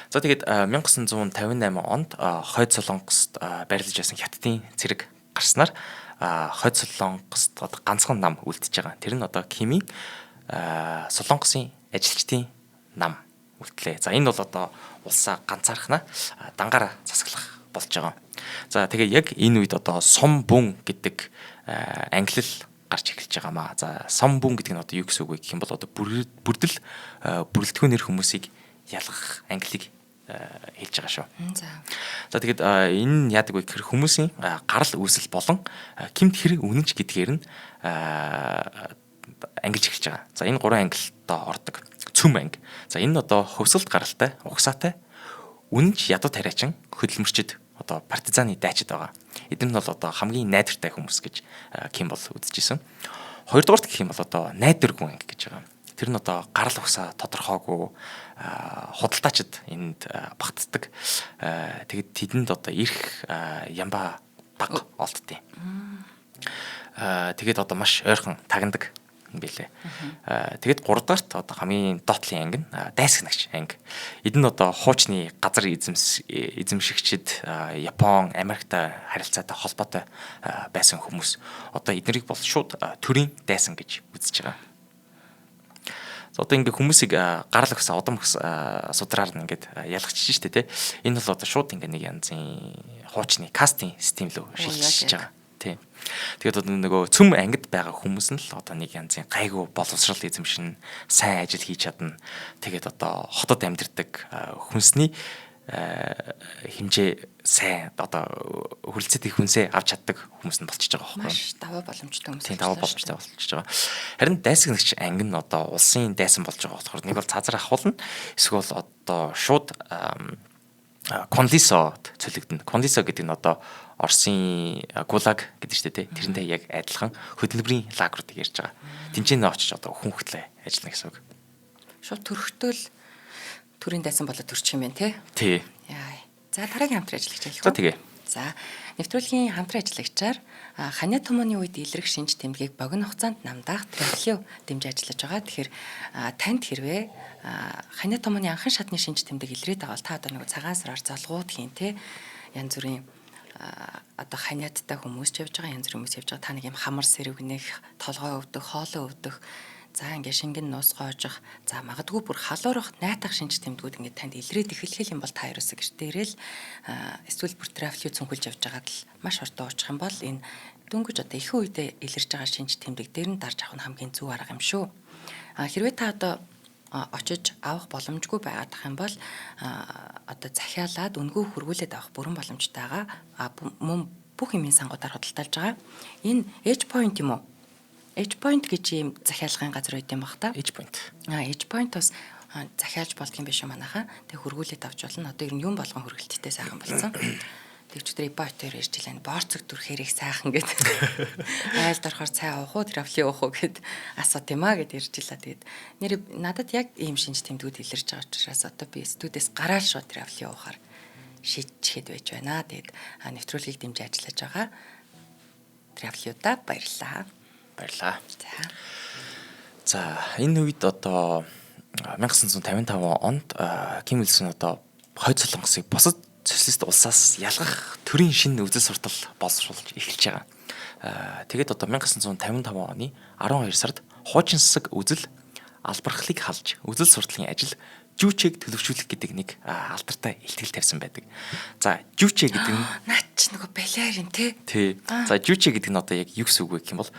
За тэгээд 1958 онд Хойд Солонгост байрлаж байсан хятадын цэрэг гарснаар Хойд Солонгост одоо ганцхан нам үлдчихэж байгаа. Тэр нь одоо Кимийн Солонгосын ажилчдын нам үлдлээ. За энэ бол одоо улсаа ганцаархнаа дангаараа засаглах болж байгаа. За тэгээ яг энэ үед одоо сом бүн гэдэг англи гарч эхэлж байгаамаа. За сом бүн гэдэг нь одоо юу гэсэн үг вэ гэх юм бол одоо бүрдэл бүрэлдэхүүнээр хүмүүсийг ялгах англиг хэлж байгаа шүү. За тэгээд энэ яадаг вэ гэхээр хүмүүсийн гарал үүсэл болон гэмт хэрэг үнэнч гэдгээр нь ангилж эхэлж байгаа. За энэ гурван ангилалтаа ордог. Цөм анги. За энэ нь одоо хөвсөлт гаралтай, угсаатай, үнэнч ядуу тариачин, хөдөлмөрчд одоо партизаны дайчид байгаа. Эдгээр нь бол одоо хамгийн найдвартай хүмүүс гэж Ким бол үзэжсэн. Хоёрдугаарт гэх юм бол одоо найдваргүй анги гэж байгаа. Тэр нь одоо гарал угсаа тодорхойгүй худалдаачид энд багтдаг. Тэгээд тэдэнд одоо ирэх ямба баг олддیں۔ Тэгээд одоо маш ойрхон тагнадаг юм билээ. Тэгээд 3 дахьт одоо хамгийн доотлын анги нь дайсагнагч анги. Эд нь одоо хуучны газар эзэмшигчид Япон, Америктай харилцаатай холбоотой байсан хүмүүс. Одоо эднэрийг бол шууд төрийн дайсан гэж үзэж байгаа. Одоо ингээ хүмүүсийг гарал өгсөн удам судраар нь ингээд ялгачиж штэ тий. Энэ бол одоо шууд ингээ нэг янзын хуучны кастинг систем лөө шилжиж байгаа. Тий. Тэгээд одоо нөгөө цөм ангид байгаа хүмүүс нь л одоо нэг янзын гайгүй боловсрал эзэмшин, сайн ажил хийж чадна. Тэгээд одоо хотод амьдардаг хүнсний хэмжээ сайн одоо хүлцэт их хүнсээ авч чаддаг хүмүүс нь болчихж байгаа байхгүй юу? Маш даваа боломжтой хүмүүс. Тийм даваа боломжтой болчихж байгаа. Харин дайсагнагч анги нь одоо улсын дайсан болж байгаа болохоор нэг бол цаазаар ахуулна. Эсвэл одоо шууд Конлисод цөлөгдөн. Конлисо гэдэг нь одоо Оросын гулаг гэдэг чинь тий. Тэрнтэй яг адилхан хөдөлмөрийн лагеруудыг ярьж байгаа. Тэнцэнэ очиж одоо хүн хөтлөө ажиллана гэсэн үг. Шууд төрхтөл төрийн дайсан болоод төрчих юм байна тий. Тий. Яа. За дараагийн хамтран ажиллагч хэлэх үү? За тэгээ. За нэвтрүүлгийн хамтран ажиллагчаар Ханиа томооны үед илрэх шинж тэмдгийг богино хугацаанд намдаах Трефлио дэмжиж ажиллаж байгаа. Тэгэхээр танд хэрвээ Ханиа томооны анхан шатны шинж тэмдэг илрээд байгаа бол та одоо нэг цагаан сараар залгууд хийн те янз бүрийн одоо ханиадтай хүмүүс явж байгаа, янз бүрийн хүмүүс явж байгаа. Та нэг юм хамар сэрвгнэх, толгой өвдөх, хоолой өвдөх, за ингээ шингэн нуус гоожих, за магадгүй бүр халуурах, найтах шинж тэмдгүүд ингээ танд илрээд эхлэх юм бол та ерөөсө гэж дээрэл эсвэл бүр Трефлио цөнхөлж явж байгаад л маш хурдан уучих юм бол энэ дөнгөж одоо их үедээ илэрж байгаа шинж тэмдэг дээр нь дарж авах нь хамгийн зөв арга юм шүү. Хэрвээ та одоо очиж авах боломжгүй байгаад ах юм бол одоо захиалаад үнгүй хөргүүлээд авах бүрэн боломжтойгаа мөн бүх юмын сангуудаар худалдалж байгаа. Энэ Edge Point юм уу? Edge Point гэж ийм захиалгын газар байт юм бах та. Edge Point. Edge Point бас захиалж болдгийн биш юм манайхаа. Тэг хөргүүлээд авч болно. Одоо ер нь юм болгон хөргөлттэй сайхан болсон. Тэгвчдэр ипотер ирж илэн борцог дүрхээрийг сайхан гэд айлд орохоор цай уух уу трафли уух уу гэд асууд юм а гэд ирж илаа. Тэгээд нэр надад яг ийм шинж тэмдгүүд илэрч байгаа учраас одоо би студиэс гараад шууд трафли уухаар шийдчихэд байж байна. Тэгээд нэвтрүүлгийг дэмжиж ажиллаж байгаа. Трафлиудаа баярлаа. Баярлаа. За энэ үед одоо 1955 онд Ким Ил Сун одоо хойд Солонгосыг бусад социалист улсаас ялгах төрийн шинэ үзэл суртал боловсруулж эхэлж байгаа. Тэгээд одоо 1955 оны 12 сард хуучин засаг үзэл албархлыг халж үзэл сурталын ажил жүүчээг төлөвшүүлэх гэдэг нэг алдартай илтгэл тавьсан байдаг. За жүүчэ гэдэг нь наач чи нөгөө балерин тий. За жүүчэ гэдэг нь одоо яг юу гэсэн үг вэ гэх юм бол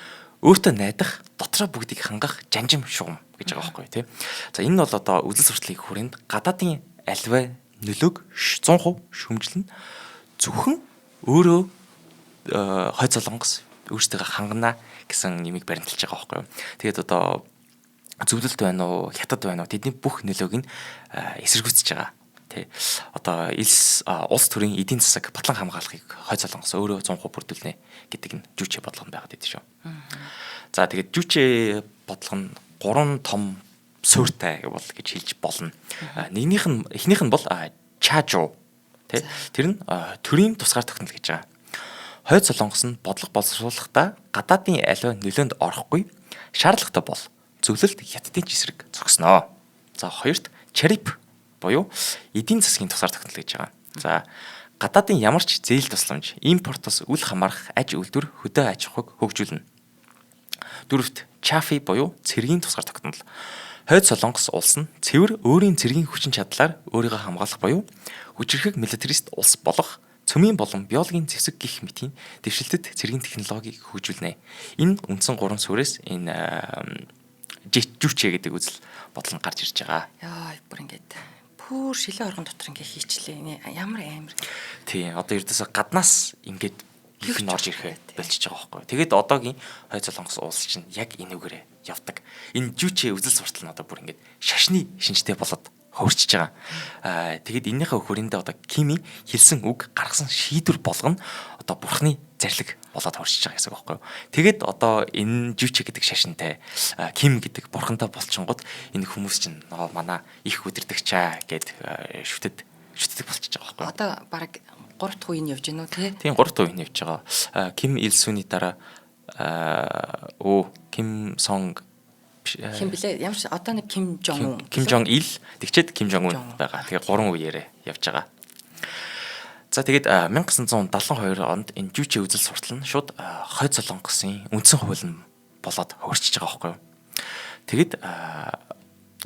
өөртөө найдах, дотроо бүгдийг хангах жанжим шугам гэж байгаа байхгүй тий. За энэ нь бол одоо үзэл сурталын хүрээнд гадаадын альваа нөлөөг 100% шүмжлэн зөвхөн өөрөө хойд Солонгос өөрсдөө хангана гэсэн нэмийг баримталж байгаа байхгүй юу. Тэгээд одоо зөвлөлт байна уу, хятад байна уу тэдний бүх нөлөөг нь эсэргүүцэж байгаа. Тэ. Одоо улс төрийн эдийн засаг батлан хамгаалахыг хойд Солонгос өөрөө 100% бүрдүүлнэ гэдэг нь жүүчэ бодлого байгаад байдаг шүү. За тэгээд жүүчэ бодлого нь 3 том суурьтай гэж хэлж болно. Эхнийх нь бол чажу. Тэ. Тэр нь төрийн тусгаар тогтнол гэж байгаа. Хойд Солонгос нь бодлого боловсруулахдаа гадаадын аливаа нөлөөнд орохгүй шаардлагатай бол зөвлөлт хятадын эсрэг зогсноо. За хоёрт чарип буюу эдийн засгийн тусгаар тогтнол гэж байгаа. За гадаадын ямар ч зээл тусламж, импортоос үл хамаарах аж үйлдвэр хөдөө аж ахуйг хөгжүүлнэ. Дөрөвт чафи буюу цэргийн тусгаар тогтнол. Хойд Солонгос улс нь цэвэр өөрийн цэргийн хүчин чадлаар өөрийгөө хамгаалах буюу хүчирхэг милитарист улс болох цөмийн болон биологийн зэвсэг гих мэтийн дэвшилтэд цэргийн технологиг хөгжүүлнэ. Энэ үндсэн 3 суурьс энэ жүүчэ гэдэг үзэл бодол нь гарч ирж байгаа. Яа, бүр ингээд пүүр шилэн оргон дотор ингээд хийчлээ. Ямар амар. Тий, одоо ердөөсөө гаднаас ингээд их нь орж ирэхэ болчихж байгаа байхгүй. Тэгээд одоогийн хойд Солонгос улс чинь яг энүүгээрээ явдаг. Энэ жүүчэ үзэл суртал нь одоо бүр ингээд шашны шинжтэй болоод хөрчиж байгаа. Тэгээд энэнийхээ хүрээндээ одоо Кими хэлсэн үг гаргасан шийдвэр болгоно одоо бурхны зарлиг болоод хөрчиж байгаа гэсэн үг байхгүй юу. Тэгээд одоо энэ жүүчэ гэдэг шашинтай Ким гэдэг бурхантай болчингод энэ хүмүүс чинь манай их өдөртөгчаа гэд шүтдэг болчихж байгаа байхгүй юу. Одоо баг 3 дахь үеийн явж гинөө тий. Тийм 3 дахь үеийн явж байгаа. Ким Ил Суны дараа Ким Сонг Хин блэ ямар ч одоо нэг Ким Жон Ким Жон Ил тэгчээд Ким Жон Un байгаа. Тэгээ 3 үеэрээ явж байгаа. За тэгээд 1972 онд энэ жүүчэ үзэл суртал нь шууд хойд Солонгосын үндсэн хууль нь болоод хөрчиж байгаа байхгүй юу. Тэгэд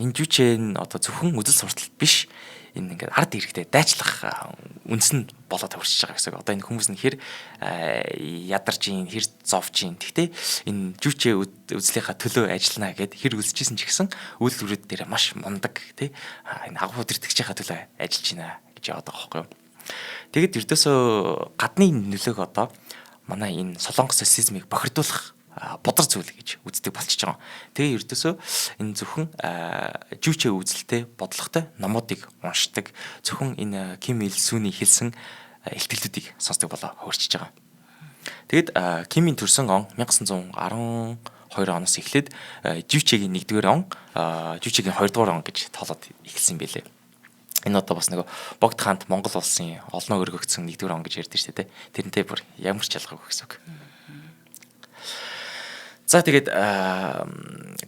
энэ жүүчэ нь одоо зөвхөн үзэл суртал биш энэ ингээд ард иргэдэд дайчлах үндсэн болоод хөрчиж байгаа гэсэн. Одоо энэ хүмүүс нь хэр ядарч ийн, хэр зовж ийн. Гэхдээ энэ жүүчэ үзлийнхаа төлөө ажиллана гэд хэр үзэжсэн ч гэсэн үйлдвэрүүд дээр маш мундаг тий энэ агуу өдөртөгчийнхаа төлөө ажиллаж байна гэж яваад байгаа байхгүй юу. Тэгэд ердөөсөө гадны нөлөөг одоо манай энэ солонгос социализмыг бохирдуулах бодар зүйл гэж үздэг болчихж байгаа. Тэгээ ердөөсөө энэ зөвхөн жүүчэ үзэлтэй бодлоготой номуудыг уншдаг. Зөвхөн энэ Ким Ил Суны хэлсэн илтгэлүүдийг сонсдог болоо хөрчиж байгаа. Тэгэд Кимийн төрсөн он 1912 оноос эхлээд жүүчэгийн 1-р он, жүүчэгийн 2-р он гэж тоолоод эхэлсэн байлээ. Энэ одоо бас нэг богд хаант Монгол улсын олноо өргөгдсөн 1-р он гэж ярьдэн шүү дээ. Тэрнтэй бүр ямар ч ялгаагүй гэсэн үг. За тэгээд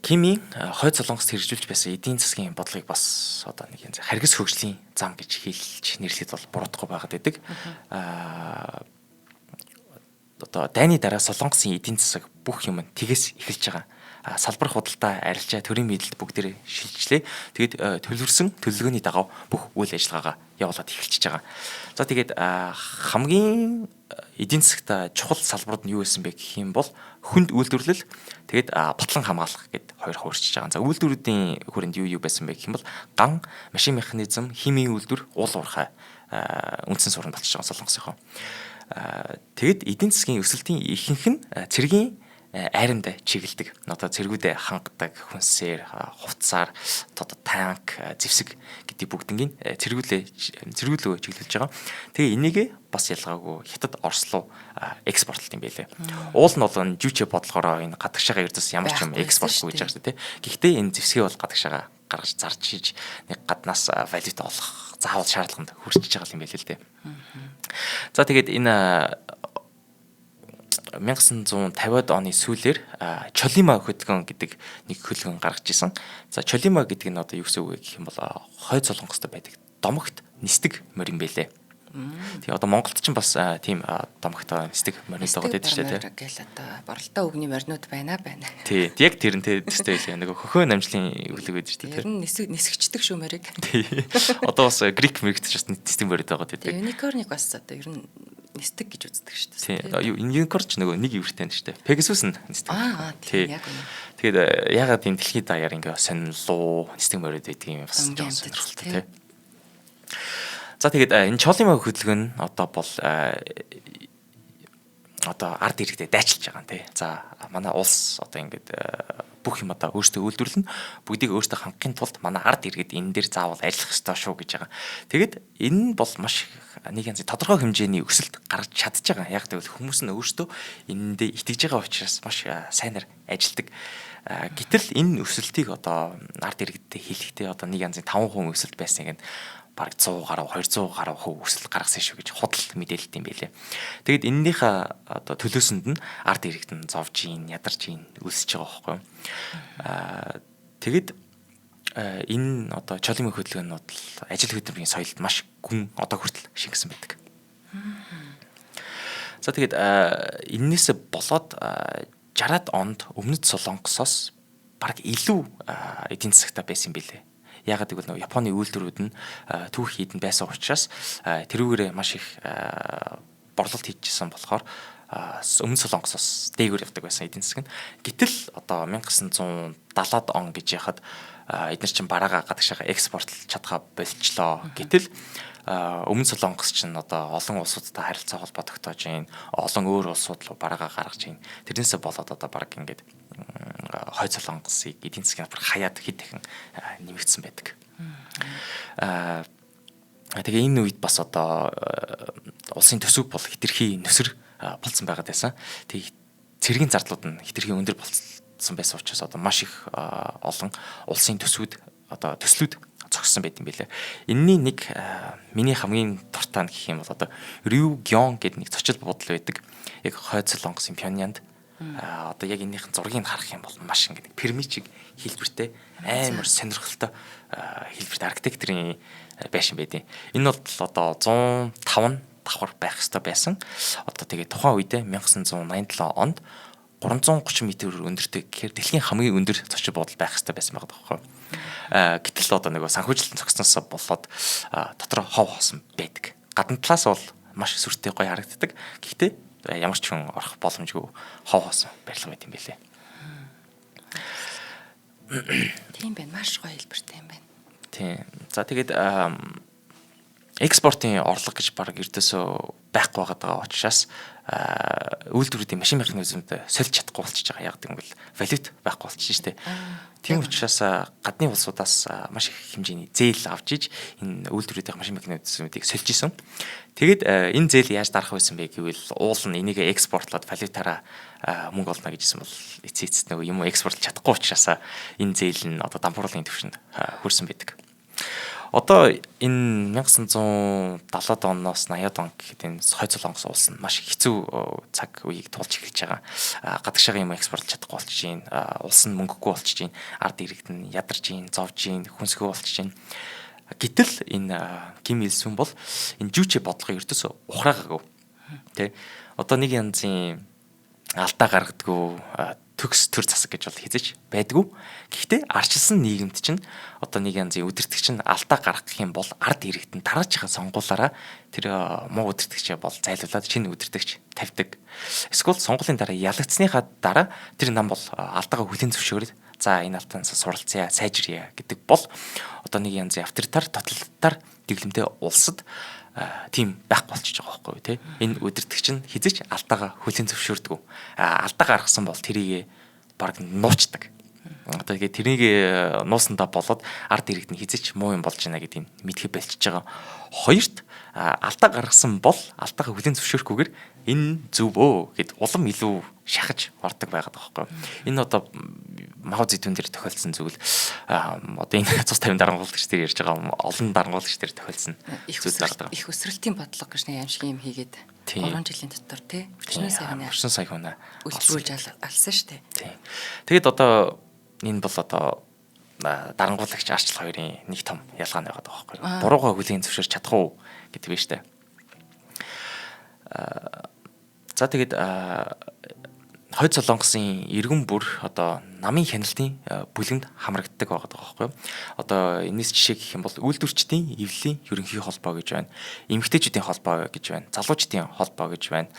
Кимийн хойд Солонгост хэрэгжүүлж байсан эдийн засгийн бодлогыг бас одоо нэг юм харгас хөгжлийн зам гэж хэлж нэрлэхэд бол буруудахгүй байгаад байдаг. Одоо дайны дараа Солонгосын эдийн засаг бүх юм тгээс эхэлж байгаа. Салбар худалдаа, арилжаа, төрийн мэдэлд бүгдээр шилжлээ. Тэгээд төлөвлөсөн төлөвлөгөөний дагав бүх үйл ажиллагаагаа явуулаад эхэлчихэж байгаа. За тэгээд хамгийн эдийн засагта чухал салбарууд нь юу байсан бэ гэх юм бол хүнд үйлдвэрлэл, тэгээд батлан хамгаалах гэд хоёр хуурчиж байгаа. За үйлдвэрүүдийн хүрээнд юу байсан бэ гэх юм бол ган, машин механизм, химийн үйлдвэр, уул уурхай үндсэн сургууль болчихж байгаа Солонгосынхоо. Тэгэд эдийн засгийн өсөлтийн ихэнх нь цэргийн айранд чиглэдэг. Одоо цэргүүдээ хангадаг хүнсээр, хувцсаар, одоо танк, зэвсэг гэдэг бүгднийг цэргүүлөө чиглүүлж байгаа. Тэгээ энийгээ бас ялгаагүй Хятад, Орос руу экспортлт юм байлээ. Уул нь бол жүчэ бодлогоор энэ гадагшаага ердөөс ямар ч юм экспортлгүй гэж байгаа шүү дээ. Гэхдээ энэ зэвсгээ бол гадагшаага гаргаж зарж хийж нэг гаднаас валют олох заавал шаардлаганд хүрчихэж байгаа юм байлээ л дээ. За тэгээд энэ 1950-ад оны сүүлээр Чолима хөтгөн гэдэг нэг хөлгөн гаргаж исэн. За Чолима гэдэг нь одоо юу гэсэн үг гэх юм бол хойд солонгост байдаг домогт нисдэг морин байлээ. Тэгээ одоо Монголд ч бас тийм домогтой нисдэг морин байгаа гэдэг шүү дээ. Гэл одоо боролтой үгний моринууд байна. Тий, яг тэрнтэй төстэй байлээ. Нэг хөхөө намжлын өглөг байдаг шүү дээ. Тэр нь нисгчдэг шүү морийг. Тий. Одоо бас грек мэрэгт ч бас нисдэг морин байгаа гэдэг. Unicorn-ыг бас одоо ер нь нисдэг гэж үздэг шүү дээ. Тий. Unicorn ч нөгөө нэг ивэртэй нь шүү дээ. Pegasus нь нисдэг. Тийм яг үнэ. Тэгээд ягаад энэ дэлхийд даяар ингээ сонирхлоо нисдэг морид байдаг юм бас жоон сонирхолтой тий. За тэгээд энэ Чолима хөдөлгөөн нь одоо бол одоо ард иргэдэд дайчилж байгаа юм тий. За манай улс одоо ингээд бүх юм одоо өөртөө үйлдвэрлэн бүгдийг өөртөө хангахын тулд манай ард иргэд энэ дээр заавал ажиллах ёстой шүү гэж байгаа. Тэгэд энэ нь бол маш нэг янзын тодорхой хэмжээний өсөлт гаргаж чадж байгаа. Яг тэгвэл хүмүүс нь өөртөө энэндээ итгэж байгаа учраас маш сайнаар ажилдаг. Гэтэл энэ өсөлтийг одоо ард иргэдэд хэлэхдээ одоо нэг янзын 5% өсөлт байсныг нь бараг 100 гаруй 200 гаруй хувь өсөлт гаргасан шүү гэж худал мэдээлэлт юм байлээ. Тэгэд энэнийхээ одоо төлөөсөнд нь ард иргэд нь зовж ийн, ядарч ийн өсөж байгаа байхгүй. Тэгэд энэ одоо Чолима хөдөлгөөнүүд бол ажил хөдөлмөрийн соёлд маш гүн одоо хүртэл шингэсэн байдаг. За тэгэд энээс болоод 60-ад онд Өмнөд Солонгосоос бараг илүү эдийн засагтай байсан юм билээ. Ягаад гэвэл нөгөө Японы үйлдвэрүүд нь түүх хийдэн байсан учраас тэрүүгээрээ маш их борлуулалт хийжсэн болохоор Өмнөд Солонгосоос дээгүүр явдаг байсан эдийн засаг нь. Гэтэл одоо 1970-ад он гэж яхад эдгээр чинь бараагаа гадагшаага экспортлж чадхаа болчлоо. Гэтэл Өмнөд Солонгос чинь одоо олон улсуудтай харилцаа холбоо тогтоож байна. Олон өөр улсууд руу бараагаа гаргаж байна. Тэрнээсээ болоод одоо баг ингээд хойд Солонгосыг эдийн засгийн хавар хаяад хэд дахин нэмэгдсэн байдаг. Тэгээ энэ үед бас одоо улсын төсөв бол хэтэрхий нөсөр болцсон байгаад байсан. Тэгээ цэргийн зардлууд нь хэтэрхий өндөр болцсон байсан учраас одоо маш их олон улсын төсвүүд одоо төслүүд зогссон байт юм билээ. Энэний нэг миний хамгийн дуртай нь гэх юм бол одоо Рюгён гэдэг нэг зочил буудал байдаг. Яг хойд Солонгосын Пхёньянд одоо яг энийхэн зургийг харах юм бол маш ингэ пирамидчиг хэлбэртэй амар сонирхолтой хэлбэртэй архитектурын байшин байдیں۔ Энэ бол одоо 105 давхар байх ёстой байсан. Одоо тэгээ тухайн үедээ 1987 онд 330 м өндөртэй гэхээр дэлхийн хамгийн өндөр зочид буудал байх ёстой байсан байгаа байхгүй. Гэтэл одоо нөгөө санхүүжилтэн зогсноосоо болоод дотор хов хоосон байдаг. Гадна талаас бол маш сүртэй гоё харагддаг. Гэхдээ ямар ч хүн орох боломжгүй хов хоосон барилга байт юм билээ. Тийм байна. Маш гоё хэлбэртэй юм байна. Тийм. За тэгээд экспортын орлого гэж баг эрдөөсөө байхгүй байгаа учраас үйлдвэрүүдийн машин механизмд сольж чадахгүй болчихж байгаа. Яг гэвэл валют байхгүй болчихж штэ. Тийм учраас гадны улсуудаас маш их хэмжээний зээл авч иж энэ үйлдвэрүүдийн машин механизмуудыг сольж исэн. Тэгэд энэ зээл яаж дарах байсан бэ гэвэл уул нь энийг экспортлоод валютаараа мөнгө олно гэжсэн бол эцэст нөгөө юм экспортлж чадахгүй учраас энэ зээл нь одоо дампуурлын түвшинд хүрсэн байдаг. Одоо энэ 1970-ад оноос 80-ад он гэхэд энэ хойд Солонгос улс нь маш хэцүү цаг үеийг туулж эхэлж байгаа. Гадагшаага юм экспортлж чадахгүй болчих чинь, улс нь мөнгөгүй болчих чинь, ард иргэд нь ядарч чинь, зовж чинь, хүнсгүй болчих чинь. Гэтэл энэ Ким Ил Сун бол энэ жүчэ бодлогыг ердөөсөө ухраагаагүй. Тэ? Одоо нэг янзын алдаа гаргадаггүй төгс төр засаг гэж бол хязгаарч байдгүй. Гэхдээ арчилсан нийгэмд чинь одоо нэг янзын үдирдэгч нь алдаа гаргах юм бол ард иргэд нь дараач хаан сонгуулаараа тэр муу үдирдэгчээ бол зайлуулад шинэ үдирдэгч тавьдаг. Эсвэл сонгуулийн дараа ялагдсныхаа дараа тэр нам бол алдаагаа хүлээн зөвшөөрөд за энэ алдаанаас суралцъя, сайжиръя гэдэг бол одоо нэг янзын авторитар, тоталитар дэглэмтэй улсад тийм байхгүй болчихж байгаа байхгүй тий. Энэ удирдагч нь хизэж алдаагаа хүлээн зөвшөөрдөг. Алдаа гаргасан бол тэрийг баг нуучдаг. Одоо тэгээд тэрнийг нуусандаа болоод ард иргэд нь хизэж муу юм болж байна гэдгийг мэдхий болчихж байгаа. Хоёрт алдаа гаргасан бол алдаагаа хүлээн зөвшөөрөхгүйгээр энэ зөв өө гэд улам илүү шахаж ордог байгаад байгаа байхгүй. Энэ одоо Мао Цзэдун дээр тохиолдсон зүйл одоо энэ цус 50 дарангуулагч дээр ярьж байгаа олон дарангуулагч дээр тохиолдсон их өсрэлтийн бодлого гэж нэг юм шиг юм хийгээд 3 жилийн дотор тий 40 сая хүн үлдүүлж алсан шүү дээ. Тий. Тэгэд одоо энэ бол одоо дарангуулагч арчлал хоёрын нэг том ялгаа байгаад байгаа байхгүй. Буруугаа хүлээн зөвшөөрч чадах уу гэдэг нь шүү дээ. За тэгээд Хойд Солонгосын иргэн бүр одоо намын хяналтын бүлэнд хамрагддаг байгаа байхгүй юу. Одоо энэс жишээ гэх юм бол үйлдвэрчдийн эвлэлийн ерөнхий холбоо гэж байна. Эмэгтэйчүүдийн холбоо гэж байна. Залуучдын холбоо гэж байна.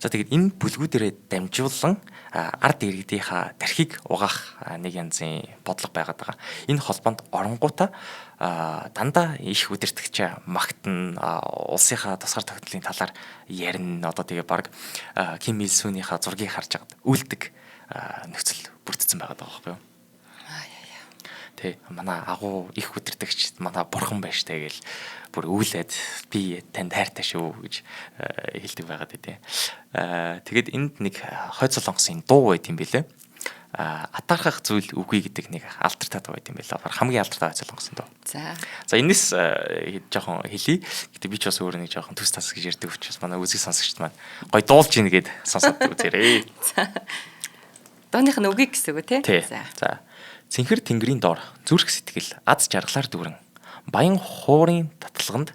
За тэгээд энэ бүлгүүдээрээ дамжуулан ард иргэдийнхаа тархийг угаах нэг янзын бодлого байгаад байгаа. Энэ холбоонд оронгуудаа дандаа их удирдахчаа магтан улсынхаа тусгаар тогтнолын талаар ярина. Одоо тэгээ баг Ким Ил Сунийхаа зургийг харж байгаад үлдэг нөхцөл бүрдсэн байгаа байхгүй юу? Тэ манай агуу их удирдагч манай бурхан байж таа гэл бүр үүлээд би танд хайртай шүү гэж хэлдэг байгаад тий. Тэгээд энд нэг Хойд Солонгосын дуу байт юм бэлээ. Атаархах зүйл үгүй гэдэг нэг алдартай дуу байт юм байлаа. Хамгийн алдартай Хойд Солонгосын дуу. За энэс жоохон хэлий. Гэтэ би ч бас өөрөө нэг жоохон төс тас гэж ярьдаг учраас манай үзэг сонсогчд маань гоё дуулж ийн гэд сонсоод үзээрэй. Дооных нь үгийг гэсэн үг тий. За. Цэнхэр тэнгэрийн доор зүрх сэтгэл аз жаргалаар дүүрэн баян хуурын татлаганд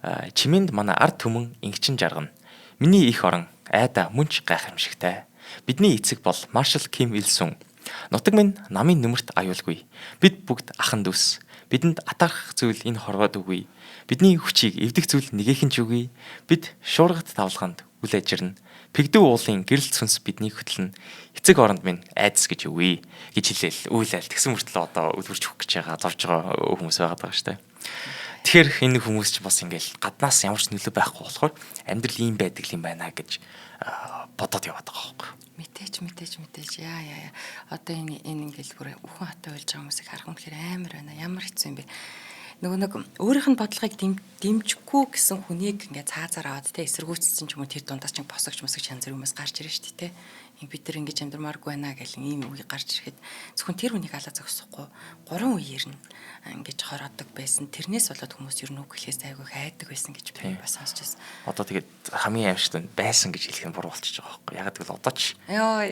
чимээнд манай ард түмэн ингэчин жаргана. Миний их орон айда мөнч гайхамшигтай. Бидний эцэг бол Маршал Ким Ил Сун. Нутаг минь намын нөмөрт аюулгүй. Бид бүгд ахан дүүс. Бидэнд атаархах зүйл энэ хорвоод үгүй. Бидний хүчийг эвдэх зүйл нэгэхэн ч үгүй. Бид шуургат тавлаханд үл ажирна. Пэгдүү уулын гэрэл цүнс бидний хөтлөн эцэг оронд минь айдас гэж үгүй гэж хэлээл үйлэл тэгсэн мөртлөө одоо үлгэрч өгөх гэж байгаа зовж байгаа хүмүүс байгаад байгаа шүү дээ. Тэгэхээр энэ хүмүүс ч бас ингээл гаднаас ямар ч нөлөө байхгүй болохоор амьдрал ийм байдаг юм байна гэж бодоод яваад байгаа байхгүй. Мэдээж яа. Одоо энэ ингээл бүр үхэн хатай болж байгаа хүмүүсийг харах үнэхээр амар байна. Ямар хэцүү юм бэ? Нэг өөрийнх нь бодлогыг дэмжихгүй гэсэн хүнийг ингээ цаазаар аваад те эсэргүүцсэн ч юм уу тэр дундаас ч босогч янз бүр хүмүүс гарч ирж штэ те. Бид нар ингэж амьдрмааргүй байна гэл ийм үгийг гарч ирэхэд зөвхөн тэр хүнийг алаа зогсохгүй 3 үеэр нь ингэж хороодог байсан. Тэрнээс болоод хүмүүс ер нь үг хэлээс айгүй хайдаг байсан гэж би бас сонсч байсан. Одоо тэгээд хамгийн аимшигт байсан гэж хэлэх нь буруу болчихж байгаа байхгүй. Ягаад гэвэл одоо ч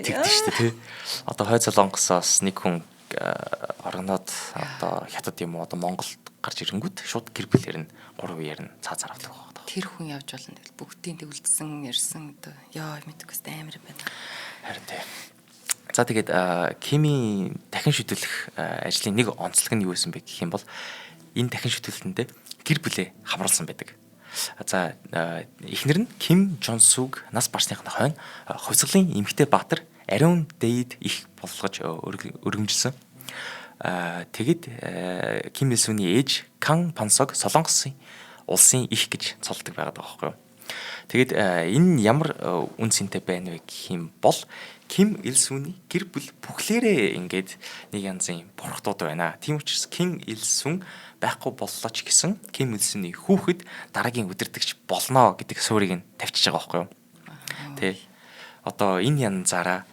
тэгдэж штэ те. Одоо Хойд Солонгосоос нэг хүн орноод одоо хятад юм уу одоо Монголд гарч ирэнгүүт шууд гэр бүлээр нь 3 үеэр нь цаазаар авдаг байгаа. Тэр хүн явж болно тэгэл бүгдийн төвлөдсөн ярьсан одоо яа мэдээгүй амар юм байна. Харин тий. За тэгээд Кимийн дахин шүтэлэх ажлын нэг онцлог нь юу байсан бэ гэх юм бол энэ дахин шүтэлтэндээ гэр бүлээ хамруулсан байдаг. За эхнэр нь Ким Жон Суг нас барсныхны хойно хувьсгалын эмэгтэй баатар ариун дээд их болгож өргөмжилсөн. Тэгэд Ким Ил Сунийн ээж Кан Пансог Солонгосын улсын их гэж цолдог байгаад байгаа байхгүй юу. Тэгэд энэ ямар үн цэнтэй байна вэ гэх юм бол Ким Ил Сунийн гэр бүл бүхлээрээ ингээд нэг янзын бурхдууд байна. Тийм учраас Ким Ил Сун байхгүй боллоо ч гэсэн Ким Ил Сунийн хүүхэд дараагийн удирдагч болно гэдэг суурийг нь тавьчихж байгаа байхгүй юу. Тэ. Одоо энэ янзаараа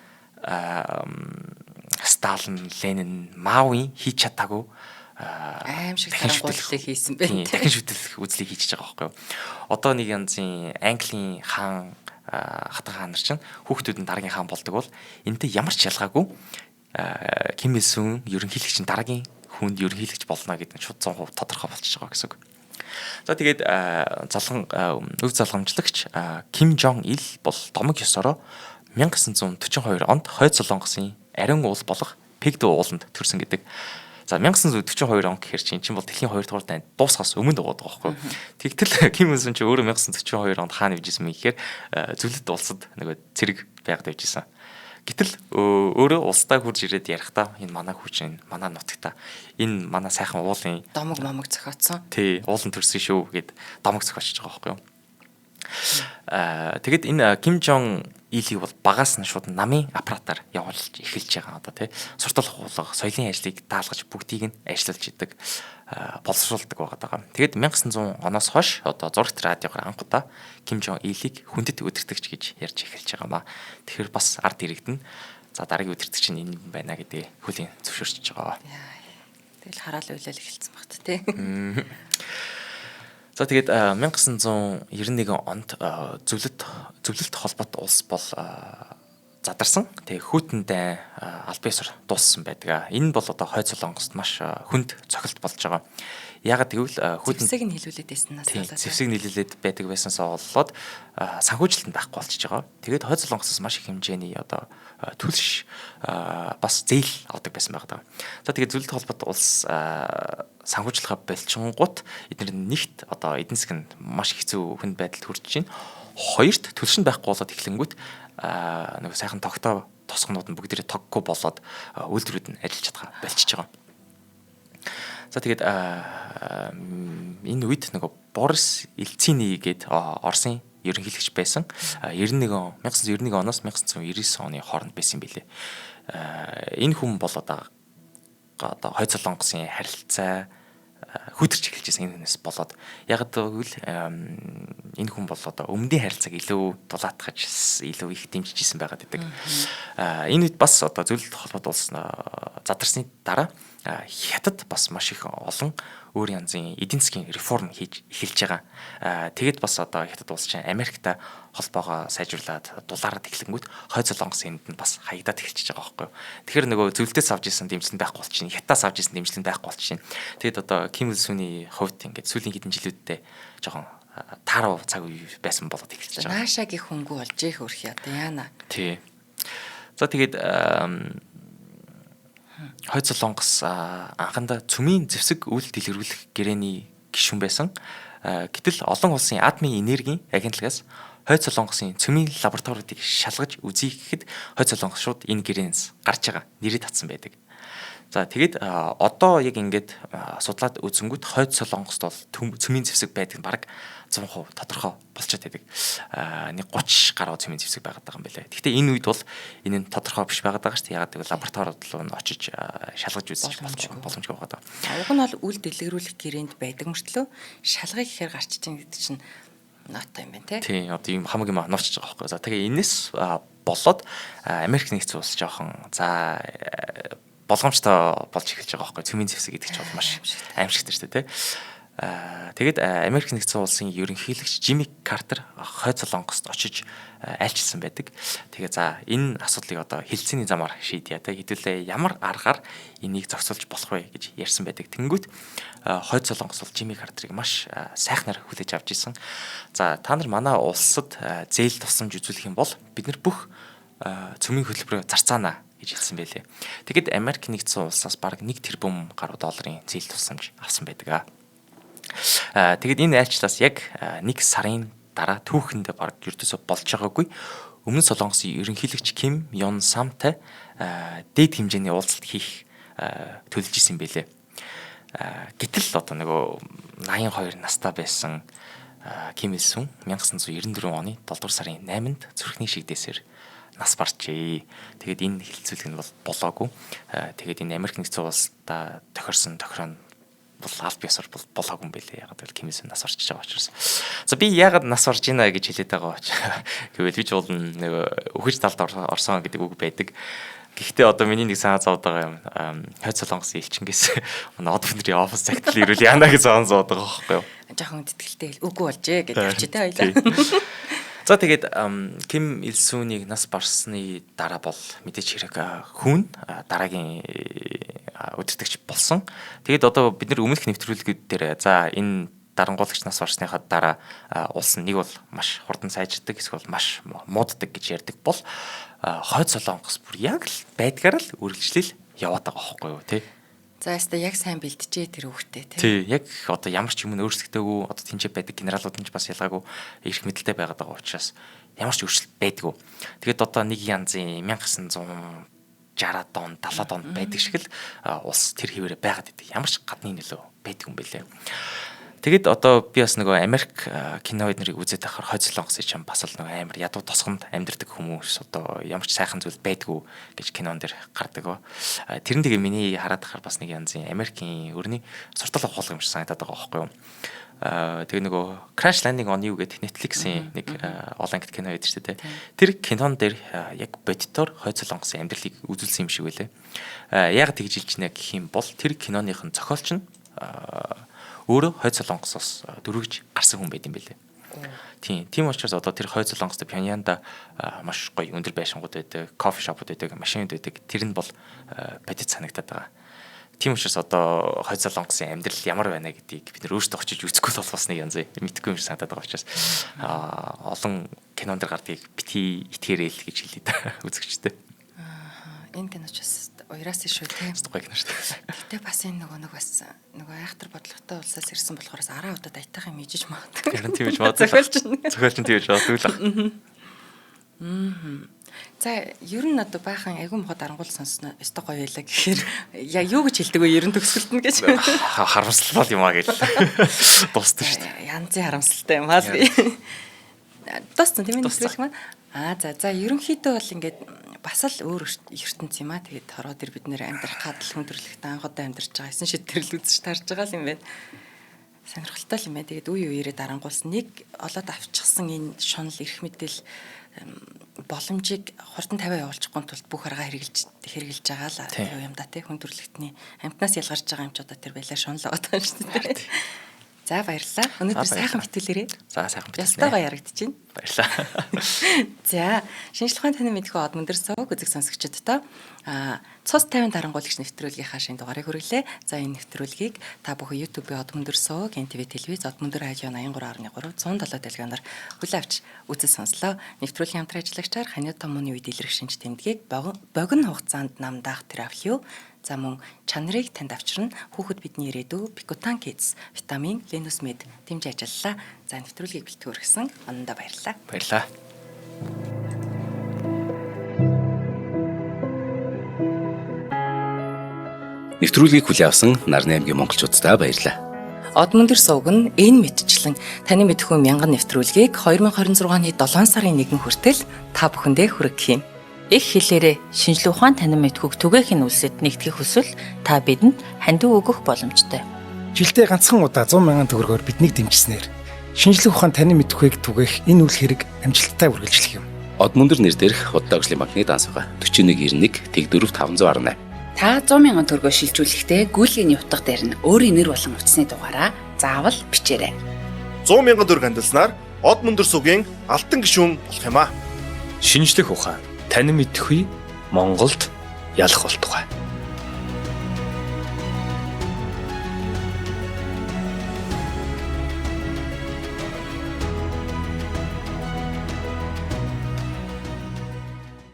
Сталин, Ленин, Маогийн хийж чадаагүй аимшиг дарангууллыг хийсэн байна. Дахин шүтэлэх үзлийг хийж байгаа байхгүй юу. Одоо нэг янзын Английн хаан хатан хаан нар чинь хүүхдүүд нь дараагийн хаан болдог бол энэтэй ямар ч ялгаагүй Ким Ил Сун ерөнхийлөгч дараагийн хүнд ерөнхийлөгч болно гэдэг нь шууд 100% тодорхой болчихж байгаа гэсэн үг. За тэгээд өв залгамжлагч Ким Жон Ил бол домог ёсороо 1942 онд Хойд Солонгосын ариун уул болох Пэгдүү ууланд төрсөн гэдэг. За 1942 он гэхэр чинь бол дэлхийн 2 дугаар дайнд дуусахаас өмнө байгаа байхгүй. Тэгтэл Ким Ил Сун ч өөрөө 1942 онд хаана явж исэн бэ гэхээр зөвлөд улсад нөгөө цэрэг байгаад явж исэн. Гэтэл өөрөө улстай хурж ирээд ярихдаа энэ манай хүч энэ манай нутагта энэ манай сайхан уулын Домог момог зохиоцсон. тий уулан төрсөн шүү гэд домог зохиочж байгаа байхгүй юу. Тэгэд энэ Ким Жон Илийг бол багаас нь шууд намын аппаратаар явуулж эхэлж байгаа одоо тий суртал хуулга соёлын ажлыг даалгаж бүгдийг нь ажиллуулж идэг боловсруулдаг байгаа. Тэгэд 1900 оноос хойш одоо зурагт радиогоор анх удаа Ким Жон Илийг хүндэт удирдагч гэж ярьж эхэлж байгаа маа. Тэгэхээр бас ард иргэдэн за дараагийн удирдагч нь энэ байна гэдгийг хөлийн зөвшөөрч байгаа. Тэгэл хараал уйлал эхэлсэн багт тий. За тэгээд 1991 онд зөвлөлт холбоот улс бол задарсан. Тэгээ хүйтэндээ албан ёсоор дууссан байдаг. Энэ бол одоо Хойд Солонгост маш хүнд цохилт болж байгаа. Яагаад гэвэл зэвсэг нь хилүүлээд байснаас болоод зэвсэг нийлүүлээд байдаг байсанасаа болоод санхүүжилт нь байхгүй болчихж байгаа. Тэгээд Хойд Солонгосоос маш их хэмжээний одоо төлш бас зээл авдаг байсан байгаа. За тэгээд зөвлөлт холбоот улс санхүүжлахаа болчингууд эдгээр нэгт одоо эдийн засгийн маш хэцүү хүнд байдалд хүрч байна. Хоёрт төлш нь байхгүй болоод эхлэнгүүт нэг сайхан тогтоо тосгонууд нь бүгдээрээ тоггүй болоод үйлдвэрүүд нь ажиллаж чадгаа болчихж байгаа. За тэгээд энэ үед нөгөө Борис Ельцины гээд Оросын ерөнхийлөгч байсан 1991 оноос 1999 оны хооронд байсан юм билээ. Энэ хүн бол одоо Хойд Солонгосын харилцаа хүдэрч эхэлж байсан энэ хүнээс болоод яг гэвэл энэ хүн бол одоо өмнөдийн харилцааг илүү дулаатгаж илүү их дэмжижсэн байгаад байдаг. Энэ үед бас одоо зөвлөлт холбоот улс задарсны дараа хятад бас маш их олон өөр янзын эдийн засгийн реформ хийж эхэлж байгаа. Тэгэд бас одоо хятад улс чинь Америктай холбоогоо сайжруулад дулаараад эхлэнгүүт Хойд Солонгосын энд нь бас хаягдаад эхэлчихэж байгаа байхгүй юу. Тэгэхээр нөгөө зөвлөлтөөс авч ирсэн дэмжлэг байхгүй болчихно. Хятадаас авч ирсэн дэмжлэг байхгүй болчихно. Тэгэд одоо Ким Ил Сүүний хувьд ингээд сүүлийн хэдэн жилүүддээ жоохон таарав цаг үе байсан болоод эхэлчихэж байгаа. Наашагийн хөнгүү болж их өрх яа яана. Тий. За тэгээд Хойд Солонгос анхандаа цөмийн зэвсэг үйл дэлгэрүүлэх гэрээний гишүүн байсан. Гэтэл олон улсын атомын энергийн агентлагаас Хойд Солонгосын цөмийн лабораториудыг шалгаж үзье гэхэд Хойд Солонгос шууд энэ гэрээнээс гарч байгаа нэрийг татсан байдаг. За тэгээд одоо яг ингээд судлаад үзэнгүүт Хойд Солонгост бол цөмийн зэвсэг байдаг нь баг 100% тодорхой болчиход байдаг. Нэг 30 гаруй цөмийн зэвсэг байгаад байгаа юм байна. Гэхдээ энэ үед бол энэ нь тодорхой биш байгаад байгаа шүү дээ. Ягаад гэвэл лабораториуд руу очиж шалгаж үзэж боломжгүй байгаа. Уг нь бол үйл дэлгэрүүлэх гэрээнд байдаг мөртлөө шалгах гэхээр гарч ийн гэдэг чинь нотой юм байна тий. Одоо юм хамаг юм нуурчж байгаа байхгүй. За тэгээ энэс болоод Америк нэгдсэн улс жоохон за болгоомжтой болж эхэлж байгаа байхгүй. Цөмийн зэвсэг гэдэг чинь бол маш аимшигтай шүү дээ тий. Тэгээд Америк нэгдсэн улсын ерөнхийлөгч Жимми Картер Хойд Солонгост очиж айлчилсан байдаг. Тэгээ за энэ асуудлыг одоо хэлцээний замаар шийдъя. Хэдүүлээ ямар аргаар энийг зохицуулж болох вэ гэж ярьсан байдаг. Тэнгүүт Хойд Солонгос бол Жимми Картерыг маш сайхнаар хүлээж авч ирсэн. За та нар манай улсад зээл тусламж үзүүлэх юм бол бид нар бүх цөмийн хөтөлбөрөөр зарцаана гэж хэлсэн байлээ. Тэгэд Америк нэгдсэн улсаас бараг 1 тэрбум гаруй долларын зээл тусламж авсан байдаг. Тэгэд энэ айлчлалаас яг 1 сарын дараа түүхэндээ баг ердөөсөө болж байгаагүй өмнө Солонгосын ерөнхийлөгч Ким Ён Самтай дээд хэмжээний уулзалт хийх төлөж исэн байлээ. Гэтэл одоо нөгөө 82 настай байсан Ким Ил Сүүн 1994 оны 7 дугаар сарын 8-нд зүрхний шигдээсээр нас барчээ. Тэгээд энэ хилцүүлэг нь бол болоогүй. Тэгээд энэ Америк нэгдсэн улстай тохирсон тохироо бол аль биесээр болоогүй юм байлээ. Ягаад гэвэл Ким Ил Сүүн нас барчиж байгаа учраас. За би ягаад нас барж ийна гэж хэлээд байгаа ч гэвэл би ч бол нэг өхөж талд орсон гэдэг үг байдаг. Гэхдээ одоо миний нэг санаа зовд байгаа юм. Хойд Солонгосын элчингээс од өндрийн офис загтал ирүүл яана гэж санаа зовд байгаа байхгүй юу? Жохон тэтгэлтэй үгүй болжээ гэдэг чи тэ хоёлаа. За тэгээд Ким Ил Сүүнийг нас барсны дараа бол мэдээч хэрэг хүн дараагийн удирдагч болсон. Тэгээд одоо бид нар өмнөх нэвтрүүлгүүд дээр за энэ дарангуулагч нас барсныхаа дараа улс нь нэг бол маш хурдан сайжирдаг эсвэл маш мууддаг гэж ярьдаг бол Хойд Солонгос бүр яг л байдгаар л үргэлжлэл яваад байгаа байхгүй юу тий. За яста яг сайн бэлтжээ тэр хүүхдээ тий. Яг одоо ямар ч юм өөрсдөлтөөгүй одоо тэнцээ байдаг генералууд нь ч бас ялгаагүй их мэдлэлтэй байгаад байгаа учраас ямар ч өөрчлөлт байдгүй. Тэгээд одоо нэг янзын 1960-аад он 70-аад онд байдаг шиг л улс тэр хэвээрээ байгаад идэг. Ямар ч гадны нөлөө байдаг юм бэлээ. Тэгэд одоо би бас нөгөө Америк киноид нарыг үзээд байхаар хойд солонгосын чинь бас л нөгөө амар ядуу тосгонд амьдардаг хүмүүс одоо ямар ч сайхан зүйл байдгүй гэж кинон дээр гардаг. Тэрэн тэгээ миний хараад байхаар бас нэг янзын Америкийн өрний суртал ухаалаг юм шиг санагдаад байгаа байхгүй юу. Тэгээ нөгөө Crash Landing on You гэдэг Netflix-ийн нэг олон ангит кино байдаг шүү дээ. Тэр кинон дээр яг бодитоор хойд солонгосын амьдралыг үзүүлсэн юм шиг байлээ. Яг тэгж илжнэ гэх юм бол тэр киноныхын зохиолч нь өөрөө хойд солонгосоос дөрвөгж гарсан хүн байт юм байлээ. Тийм учраас одоо тэр хойд солонгост Пхеньянда маш гоё өндөр байшингууд байдаг, кофе шопууд байдаг, машинууд байдаг. Тэр нь бол бодит санагдаад байгаа. Тийм учраас одоо хойд солонгосын амьдрал ямар байна гэдгийг бид нөр өөрсдөө очиж үзэхгүй бол бас нэг янз мэдгүй юм шиг санагдаад байгаа учраас олон кинон дээр гардыг бити итгээрэл гэж хэлээ да үзэгчтэй. Энэ киноч уяраас шүү тийм. Гоё кино шүү дээ. Гэтэ бас энэ нөгөө айхтар бодлоготой улсаас ирсэн болохоор араа удаад аятайхан мижиж магадгүй. Харин тийм гэж бодлоо. Зохиолч нь тийм гэж бодлоо. За ер нь одоо баахан айгүй мохот арангуул сонсноо өстой гоё байлаа гэхээр юу гэж хэлдэг вэ? Ер нь төгсгөлт нь гэж. Харамслал юм аа гэж. Дуусна шүү дээ. Янзын харамсалтай юм аа л. Дуусна тийм ээ нэвтрүүлэх маань. За ерөнхийдөө бол ингээд бас л өөр ертөнц юм аа. Тэгээд хороо дээр бид нэр амьдрах гадал хүндрэлтэй анхудаа амьдарч байгаа. Эсэн шийдвэрлэл үзэж тарж байгаа юм байна. Сонирхолтой юм байна. Тэгээд үе үеэрээ дарангуулсан нэг олоод авчихсан энэ шунал эрх мэдэл боломжийг хурдан тавиа явуулчихгүй тулд бүх арга хэрэгжилж байгаа л юм да тий хүндрэлтний амтнаас ялгарч байгаа юм ч одоо тэр байлаа шунал байгаа юм шүү дээ. За баярлалаа. Өнөөдөр сайхан битүүлээрээ. За сайхан битүүлээ. Ястаа гоё ярагдчихэв. Баярлалаа. За шинжлэх ухааны таны мэдхүү од мөндөр сувг үзэг сонсогчдоо цус 50 дарангуулагч нэвтрүүлгийнхаа шинэ дугаарыг хүргэлээ. За энэ нэвтрүүлгийг та бүхэн YouTube-ийн од мөндөр сувг, NTV телевиз, од мөндөр радио 83.3 107 дэлгэнээр хүлээн авч үзэл сонслоо. Нэвтрүүлгийн хамтран ажиллагчаар Ханиу Томооны үед илрэх шинж тэмдгийг богино хугацаанд намдаах терапи. За мөн чанарыг танд авчирна. Хүүхэд бидний ирээдүй Bikutan Kids витамин Lenus Med дэмжиж ажиллалаа. За нэвтрүүлгийг бэлтгэн өргөсөн ондоо баярлалаа. Баярлалаа. Нэвтрүүлгийг хүлээн авсан Нарны аймгийн монголчуудаа баярлалаа. Од мөндөр сувг нь энэ мэдчлэн таны мэдхүү мянган нэвтрүүлгийг 2026 оны 7 сарын 1 хүртэл та бүхэндээ хүргэх юм. Их хэлээрээ шинжлэх ухаан танин мэдхүүг түгээх нь үлсэд нэгтгэх хүсвэл та бидэнд хандив өгөх боломжтой. Жилдээ ганцхан удаа 100,000 төгрөгөөр биднийг дэмжснээр шинжлэх ухаан танин мэдхүйг түгээх энэ үйл хэрэг амжилттай үргэлжлэх юм. Од мөндөр нэр дээрх Удаагшлын банкны дансгаа 4191 Тэг 4518. Та 100,000 төгрөгөөр шилжүүлэхдээ гүйлгээний утга дээр нь өөрийн нэр болон утасны дугаараа заавал бичээрэй. 100,000 төгрөг хандалснаар Од мөндөр сувгийн алтан гишүүн болох юм а. Шинжлэх ухаан танин мэдхгүй Монголд ялах болтугай.